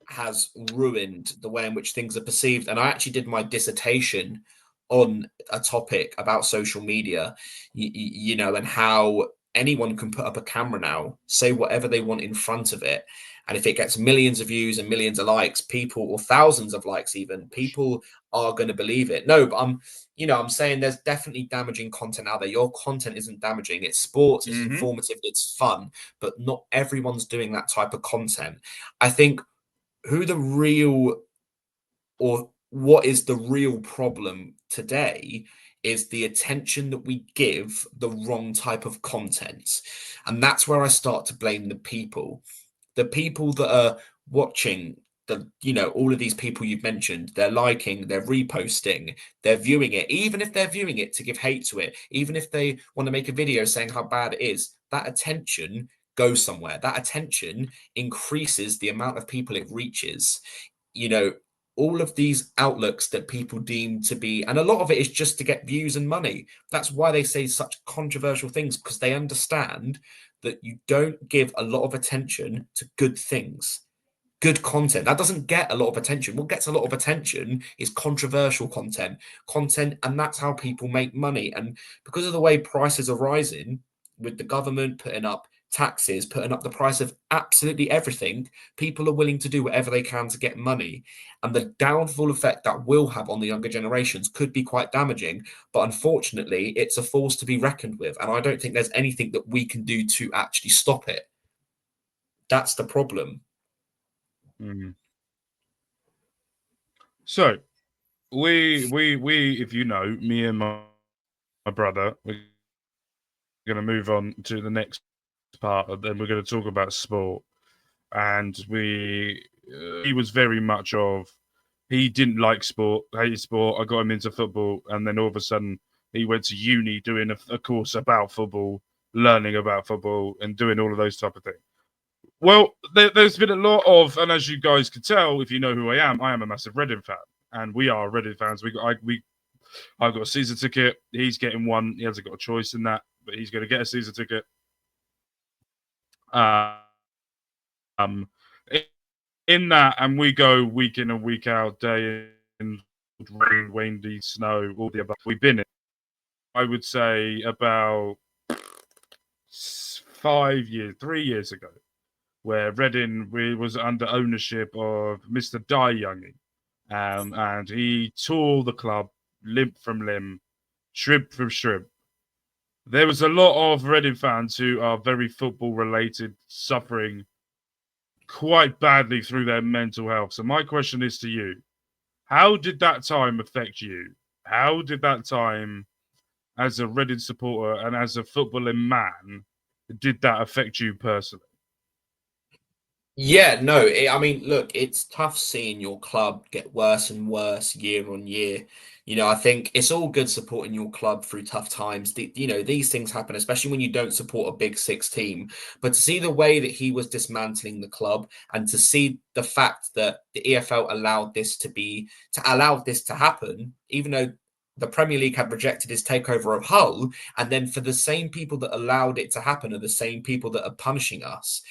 has ruined the way in which things are perceived. And I actually did my dissertation on a topic about social media, and how anyone can put up a camera now, say whatever they want in front of it. And if it gets millions of views and millions of likes, or thousands of likes, even, people are going to believe it. No, but I'm saying there's definitely damaging content out there. Your content isn't damaging. It's sports, it's informative, it's fun, but not everyone's doing that type of content. I think what is the real problem today is the attention that we give the wrong type of content. And that's where I start to blame the people that are watching all of these people you've mentioned. They're liking, they're reposting, they're viewing it, even if they're viewing it to give hate to it, even if they want to make a video saying how bad it is, that attention goes somewhere. That attention increases the amount of people it reaches. All of these outlooks that people deem to be, and a lot of it is just to get views and money. That's why they say such controversial things, because they understand that you don't give a lot of attention to good things, good content. That doesn't get a lot of attention. What gets a lot of attention is controversial content, and that's how people make money. And because of the way prices are rising, with the government putting up taxes, putting up the price of absolutely everything, people are willing to do whatever they can to get money. And the downfall effect that will have on the younger generations could be quite damaging. But unfortunately, it's a force to be reckoned with. And I don't think there's anything that we can do to actually stop it. That's the problem. So, we, if you know, me and my brother, we're going to move on to the next part, and then we're going to talk about sport. And he was very much he didn't like sport, hated sport. I got him into football, and then all of a sudden he went to uni doing a course about football, learning about football, and doing all of those type of things. Well, there's been a lot of, and as you guys can tell, if you know who I am a massive Reading fan, and we are Reading fans. I've got a season ticket. He's getting one. He hasn't got a choice in that, but he's going to get a season ticket. In that, and we go week in and week out, day in, rain, windy, snow, all the above. We've been in, I would say, about 3 years ago, where Reading was under ownership of Mr. Dai Youngie, and he tore the club limb from limb, shrimp from shrimp. There was a lot of Reading fans who are very football related, suffering quite badly through their mental health. So my question is to you, how did that time affect you? How did that time, as a Reading supporter and as a footballing man, did that affect you personally? Yeah, no, I mean, look, it's tough seeing your club get worse and worse year on year. I think it's all good supporting your club through tough times. These things happen, especially when you don't support a big six team. But to see the way that he was dismantling the club, and to see the fact that the EFL allowed this to happen, even though the Premier League had rejected his takeover of Hull, and then for the same people that allowed it to happen are the same people that are punishing us.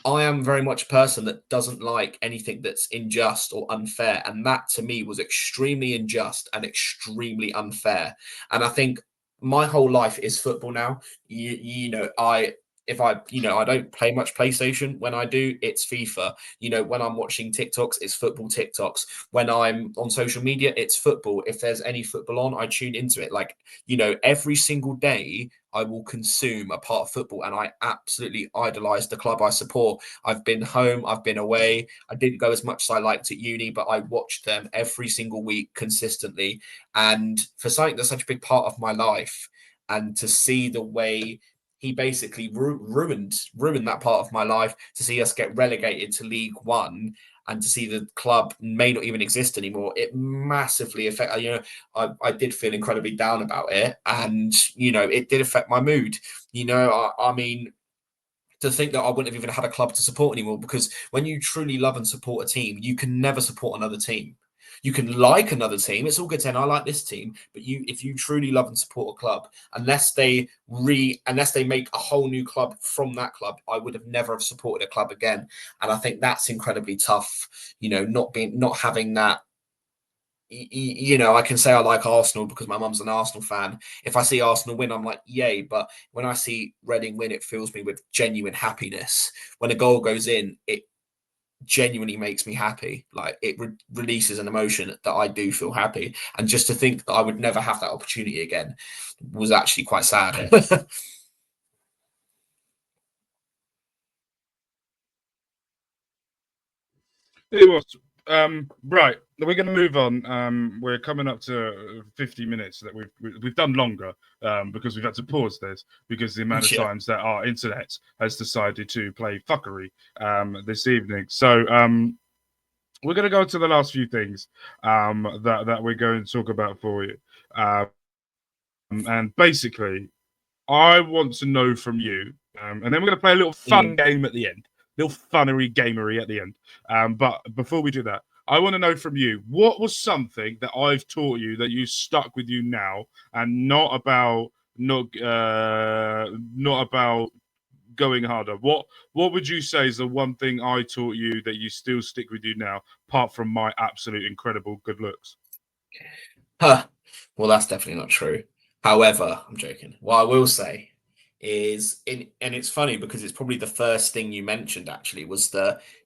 I am very much a person that doesn't like anything that's unjust or unfair. And that to me was extremely unjust and extremely unfair. And I think my whole life is football now. I don't play much PlayStation. When I do, it's FIFA. When I'm watching TikToks, it's football TikToks. When I'm on social media, it's football. If there's any football on, I tune into it. Like, every single day I will consume a part of football, and I absolutely idolize the club I support. I've been home, I've been away. I didn't go as much as I liked at uni, but I watched them every single week consistently. And for something that's such a big part of my life, and to see the way he basically ruined that part of my life, to see us get relegated to League One, and to see the club may not even exist anymore, it massively affected. I did feel incredibly down about it, and it did affect my mood. I mean, to think that I wouldn't have even had a club to support anymore, because when you truly love and support a team, you can never support another team. You can like another team. It's all good saying I like this team, but if you truly love and support a club, unless they make a whole new club from that club, I would have never have supported a club again. And I think that's incredibly tough. Not having that. I can say I like Arsenal because my mum's an Arsenal fan. If I see Arsenal win, I'm like, yay. But when I see Reading win, it fills me with genuine happiness. When a goal goes in, it genuinely makes me happy. Like, it releases an emotion that I do feel happy. And just to think that I would never have that opportunity again was actually quite sad. It was. Right, we're going to move on. We're coming up to 50 minutes that we've done longer because we've had to pause this because the amount of Yeah. times that our internet has decided to play fuckery this evening. So we're going to go to the last few things that we're going to talk about for you. And basically, I want to know from you, and then we're going to play a little fun game at the end, little funnery gamery at the end. But before we do that, I want to know from you, what was something that I've taught you that you stuck with you now, and not about going harder. What would you say is the one thing I taught you that you still stick with you now, apart from my absolute incredible good looks? Huh. Well, that's definitely not true. However, I'm joking. What I will say and it's funny because it's probably the first thing you mentioned actually, was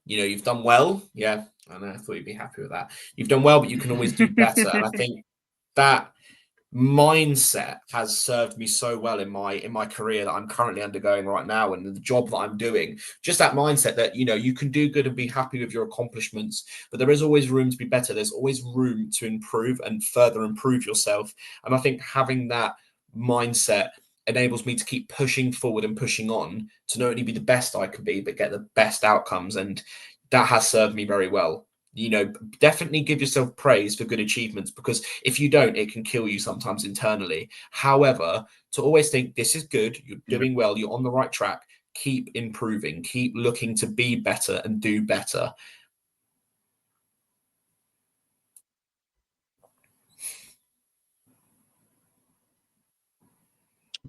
you've done well. Yeah, I know. I thought you'd be happy with that. You've done well, but you can always do better. And I think that mindset has served me so well in my career that I'm currently undergoing right now, and the job that I'm doing. Just that mindset that you can do good and be happy with your accomplishments, but there is always room to be better. There's always room to improve and further improve yourself. And I think having that mindset enables me to keep pushing forward and pushing on to not only be the best I can be, but get the best outcomes. And that has served me very well. Definitely give yourself praise for good achievements, because if you don't, it can kill you sometimes internally. However, to always think this is good, you're doing well, you're on the right track, keep improving, keep looking to be better and do better.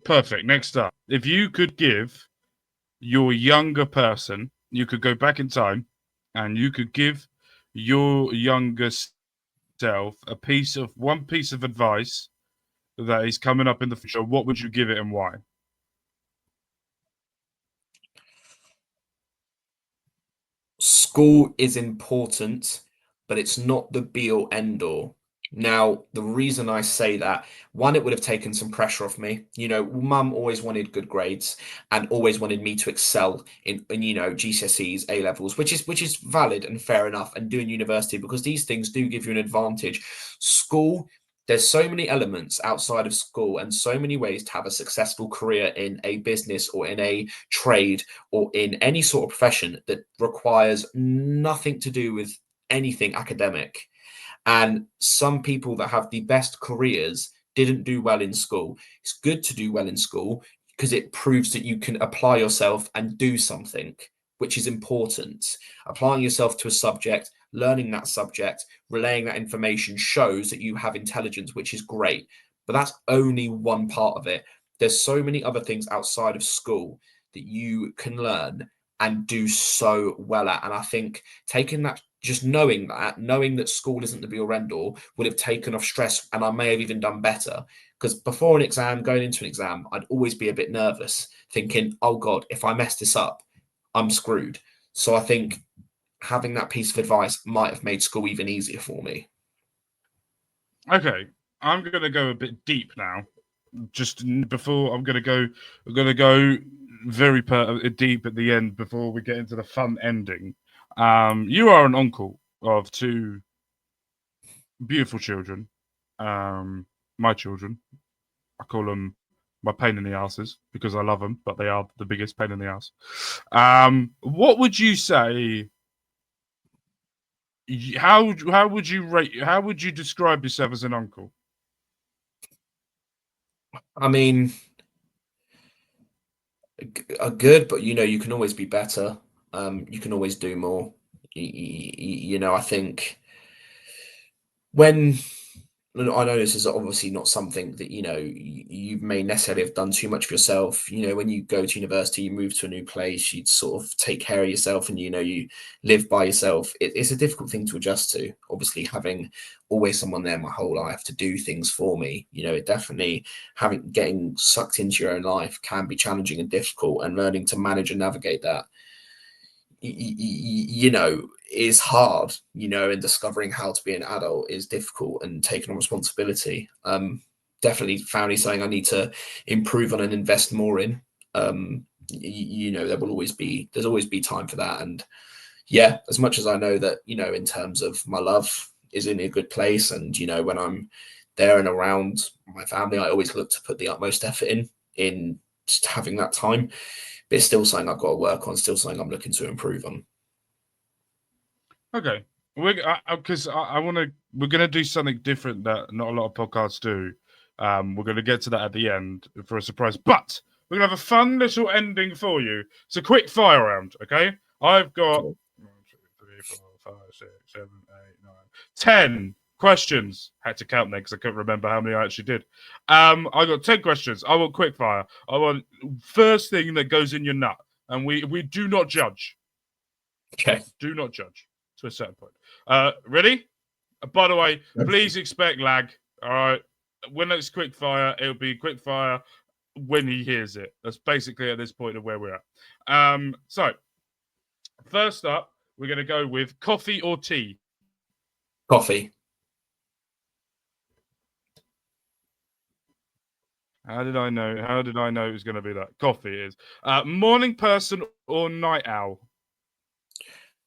Perfect. Next up, if you could give your younger person, you could go back in time and you could give your younger self one piece of advice that is coming up in the future, what would you give it and why? School is important, but it's not the be all end all. Now, the reason I say that, one, it would have taken some pressure off me. Mum always wanted good grades and always wanted me to excel in GCSEs, A levels, which is valid and fair enough, and doing university, because these things do give you an advantage. School there's so many elements outside of school and so many ways to have a successful career in a business or in a trade or in any sort of profession that requires nothing to do with anything academic. And some people that have the best careers didn't do well in school. It's good to do well in school because it proves that you can apply yourself and do something, which is important. Applying yourself to a subject, learning that subject, relaying that information shows that you have intelligence, which is great. But that's only one part of it. There's so many other things outside of school that you can learn and do so well at. And I think taking that, just knowing that school isn't the be all end all, would have taken off stress, and I may have even done better. Because before an exam, going into an exam, I'd always be a bit nervous, thinking, oh God, if I mess this up, I'm screwed. So I think having that piece of advice might have made school even easier for me. Okay, I'm going to go a bit deep now. Just before I'm going to go very deep at the end before we get into the fun ending. You are an uncle of two beautiful children. My children. I call them my pain in the asses because I love them, but they are the biggest pain in the ass. What would you say? How would you rate? How would you describe yourself as an uncle? I mean, good, but you can always be better. You can always do more. I think when I know this is obviously not something that you may necessarily have done too much for yourself. When you go to university, you move to a new place, you sort of take care of yourself, and you live by yourself. It's a difficult thing to adjust to. Obviously, having always someone there my whole life to do things for me, it definitely getting sucked into your own life can be challenging and difficult, and learning to manage and navigate that is hard, and discovering how to be an adult is difficult, and taking on responsibility. Definitely family something I need to improve on and invest more in. There's always be time for that. And yeah, as much as I know that, in terms of my love is in a good place, and, when I'm there and around my family, I always look to put the utmost effort in just having that time. But it's still something I've got to work on, still something I'm looking to improve on. Okay, because I want to. We're going to do something different that not a lot of podcasts do. We're going to get to that at the end for a surprise, but we're going to have a fun little ending for you. It's a quick fire round. Okay, I've got 1, 2, 3, 4, 5, 6, 7, 8, 9, 10 questions. Had to count them because I couldn't remember how many I actually did. I got 10 questions. I want quick fire. I want first thing that goes in your nut, and we do not judge. Okay. Do not judge to a certain point. Ready? By the way, please expect lag. All right. When it's quick fire, it'll be quick fire when he hears it. That's basically at this point of where we're at. So first up, we're going to go with coffee or tea. Coffee. How did I know? It was going to be that? Coffee is. Morning person or night owl?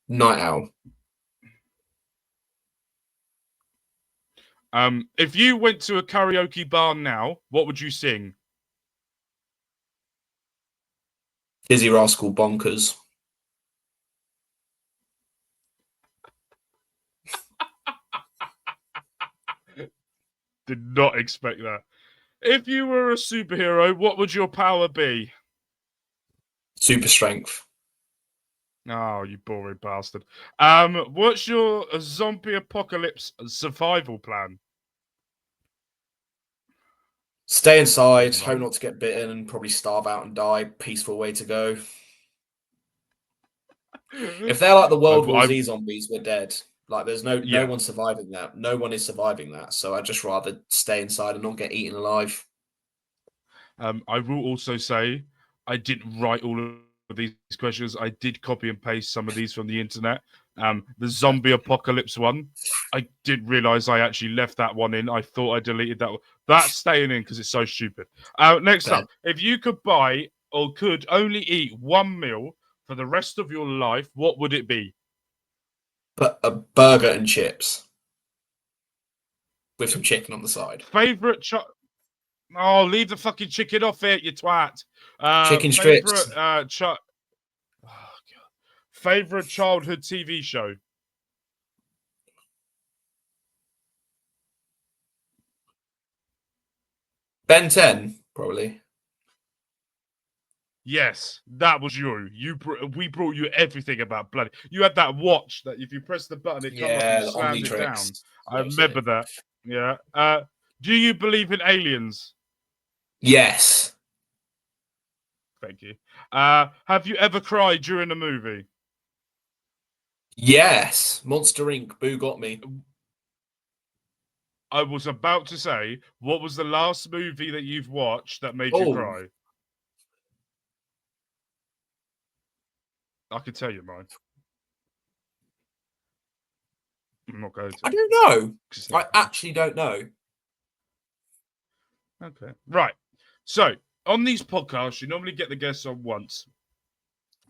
Night owl. If you went to a karaoke bar now, what would you sing? Dizzee Rascal Bonkers. Did not expect that. If you were a superhero, what would your power be? Super strength. Oh, you boring bastard. What's your zombie apocalypse survival plan? Stay inside, hope not to get bitten, and probably starve out and die. Peaceful way to go. If they're like the World War Z zombies, we're dead. Like, there's no one surviving that. No one is surviving that. So I'd just rather stay inside and not get eaten alive. I will also say I didn't write all of these questions. I did copy and paste some of these from the internet. The zombie apocalypse one, I did realize I actually left that one in. I thought I deleted that one. That's staying in because it's so stupid. Next up, if you could buy or could only eat one meal for the rest of your life, what would it be? But a burger and chips. with some chicken on the side. Favorite Oh, leave the fucking chicken off it, you twat. Chicken strips. Favorite childhood TV show. Ben 10, probably. Yes, that was you. We brought you everything about bloody. You had that watch that if you press the button, it comes up and you slammed it down. I remember that. Yeah. Do you believe in aliens? Yes. Thank you. Have you ever cried during a movie? Yes. Monster Inc. Boo got me. I was about to say, what was the last movie that you've watched that made you cry? I can tell you mine. I'm not going to. I don't know. I actually don't know. Okay. Right. So, on these podcasts, you normally get the guests on once,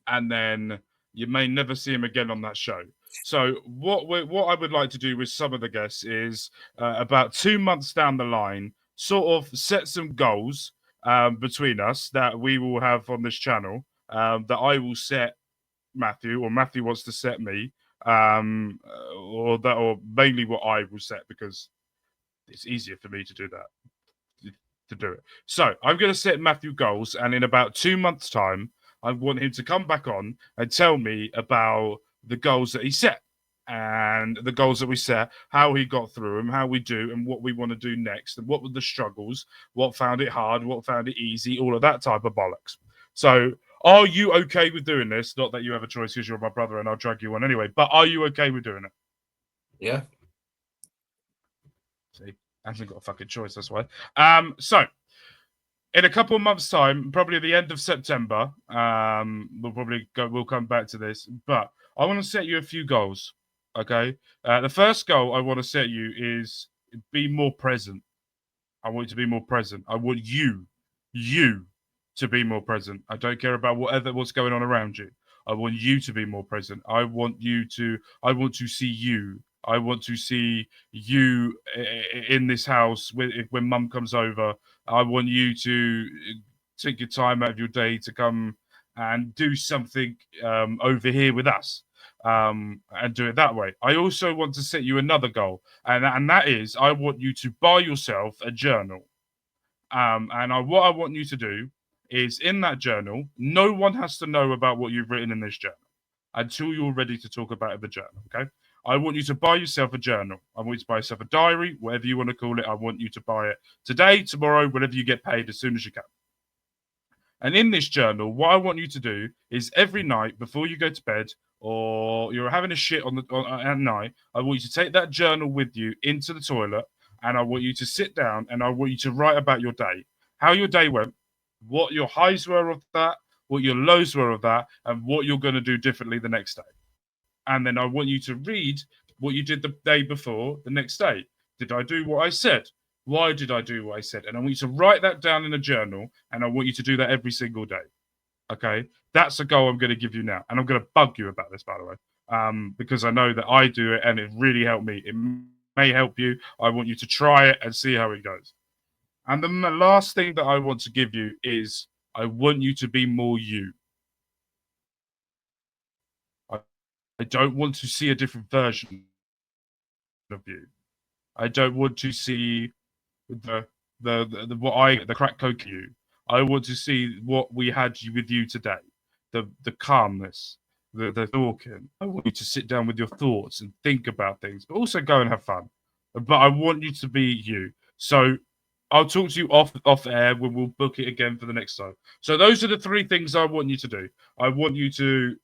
and then you may never see them again on that show. So, what I would like to do with some of the guests is about 2 months down the line, sort of set some goals between us that we will have on this channel that I will set Matthew, or Matthew wants to set me, or mainly what I will set, because it's easier for me to do that, to do it. So I'm going to set Matthew goals, and in about 2 months' time, I want him to come back on and tell me about the goals that he set and the goals that we set, how he got through them, how we do, and what we want to do next, and what were the struggles, what found it hard, what found it easy, all of that type of bollocks. So, are you okay with doing this? Not that you have a choice because you're my brother and I'll drag you on anyway, but are you okay with doing it? Yeah. See, I haven't got a fucking choice, that's why. So, in a couple of months' time, probably at the end of September, we'll come back to this, but I want to set you a few goals, okay? The first goal I want to set you is be more present. I want you to be more present. I want you to be more present. I don't care about what's going on around you. I want you to be more present. I want to see you. I want to see you in this house when mum comes over. I want you to take your time out of your day to come and do something over here with us, and do it that way. I also want to set you another goal, and that is I want you to buy yourself a journal. What I want you to do is, in that journal, no one has to know about what you've written in this journal until you're ready to talk about it in the journal, okay? I want you to buy yourself a journal. I want you to buy yourself a diary, whatever you want to call it. I want you to buy it today, tomorrow, whenever you get paid, as soon as you can. And in this journal, what I want you to do is every night before you go to bed, or you're having a shit at night, I want you to take that journal with you into the toilet, and I want you to sit down and I want you to write about your day, how your day went, what your highs were of that, what your lows were of that, and what you're going to do differently the next day. And then I want you to read what you did the day before the next day. Did I do what I said? Why did I do what I said? And I want you to write that down in a journal, and I want you to do that every single day. Okay? That's a goal I'm going to give you now. And I'm going to bug you about this, by the way, because I know that I do it and it really helped me. It may help you. I want you to try it and see how it goes. And the last thing that I want to give you is I want you to be more you. I don't want to see a different version of you. I don't want to see the crack coke you. I want to see what we had with you today. The calmness, the talking. I want you to sit down with your thoughts and think about things, but also go and have fun. But I want you to be you. So I'll talk to you off air when we'll book it again for the next time. So those are the 3 things I want you to do. I want you to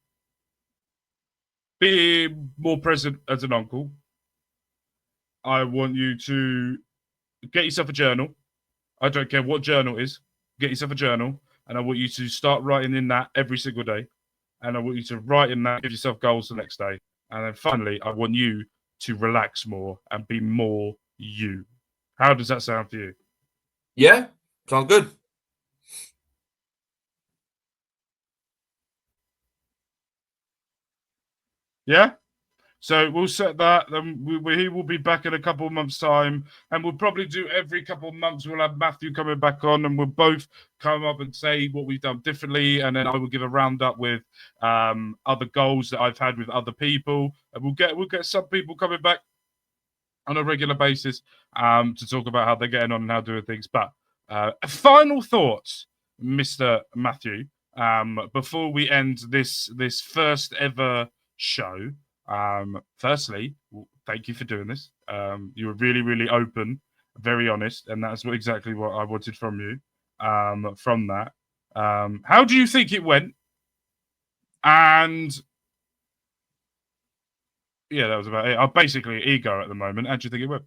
be more present as an uncle. I want you to get yourself a journal. I don't care what journal it is. Get yourself a journal, and I want you to start writing in that every single day. And I want you to write in that, give yourself goals the next day. And then finally, I want you to relax more and be more you. How does that sound for you? Yeah, sounds good. Yeah? So we'll set that. Then he will be back in a couple of months' time, and we'll probably do every couple of months. We'll have Matthew coming back on, and we'll both come up and say what we've done differently, and then I will give a roundup with other goals that I've had with other people, and we'll get some people coming back on a regular basis to talk about how they're getting on and how doing things. But final thoughts, Mr. Matthew, before we end this first ever show. Firstly, thank you for doing this. You were really, really open, very honest, and that's exactly what I wanted from you. From that, how do you think it went? And yeah, that was about it. I'm basically ego at the moment. How do you think it went?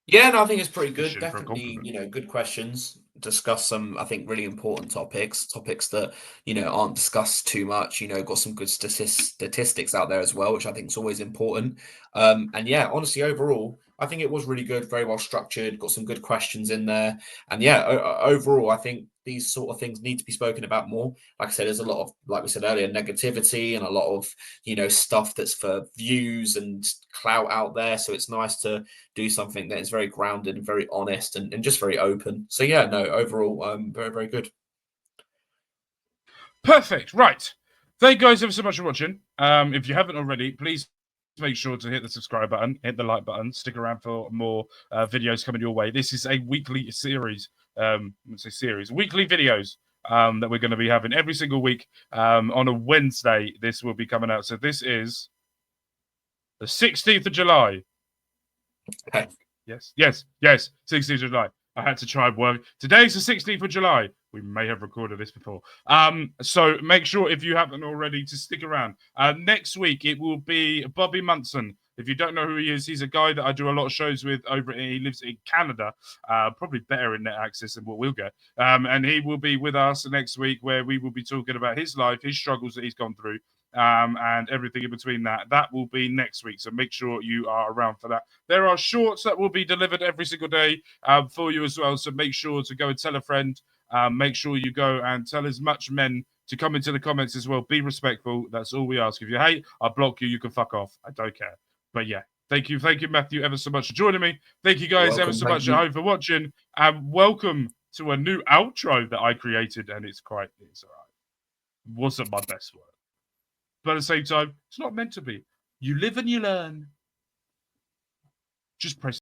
Yeah, no, I think it's pretty good. Fishing for a Definitely, compliment. good questions. Discuss some, I think, really important topics that, aren't discussed too much. Got some good statistics out there as well, which I think is always important. And yeah, honestly, overall, I think it was really good, very well structured, got some good questions in there. And yeah, overall, I think these sort of things need to be spoken about more. Like I said, there's a lot of, like we said earlier, negativity and a lot of, stuff that's for views and clout out there. So it's nice to do something that is very grounded and very honest and just very open. So yeah, no, overall, very, very good. Perfect. Right. Thank you guys ever so much for watching. If you haven't already, please make sure to hit the subscribe button, hit the like button, stick around for more videos coming your way. This is a weekly series. Weekly videos that we're going to be having every single week. On a Wednesday, this will be coming out. So this is the 16th of July. Okay. Yes, 16th of July. I had to try and work. Today's the 16th of July. We may have recorded this before. So make sure, if you haven't already, to stick around. Next week, it will be Bobby Munson. If you don't know who he is, he's a guy that I do a lot of shows with over. He lives in Canada, probably better in net access than what we'll get. And he will be with us next week, where we will be talking about his life, his struggles that he's gone through, and everything in between that. That will be next week, so make sure you are around for that. There are shorts that will be delivered every single day for you as well, so make sure to go and tell a friend. Make sure you go and tell as much men to come into the comments as well. Be respectful. That's all we ask. If you hate, I'll block you. You can fuck off. I don't care. But yeah, thank you, Matthew, ever so much for joining me. Thank you guys ever so much at home for watching, and welcome to a new outro that I created, and it's all right. Wasn't my best work, but at the same time, it's not meant to be. You live and you learn. Just press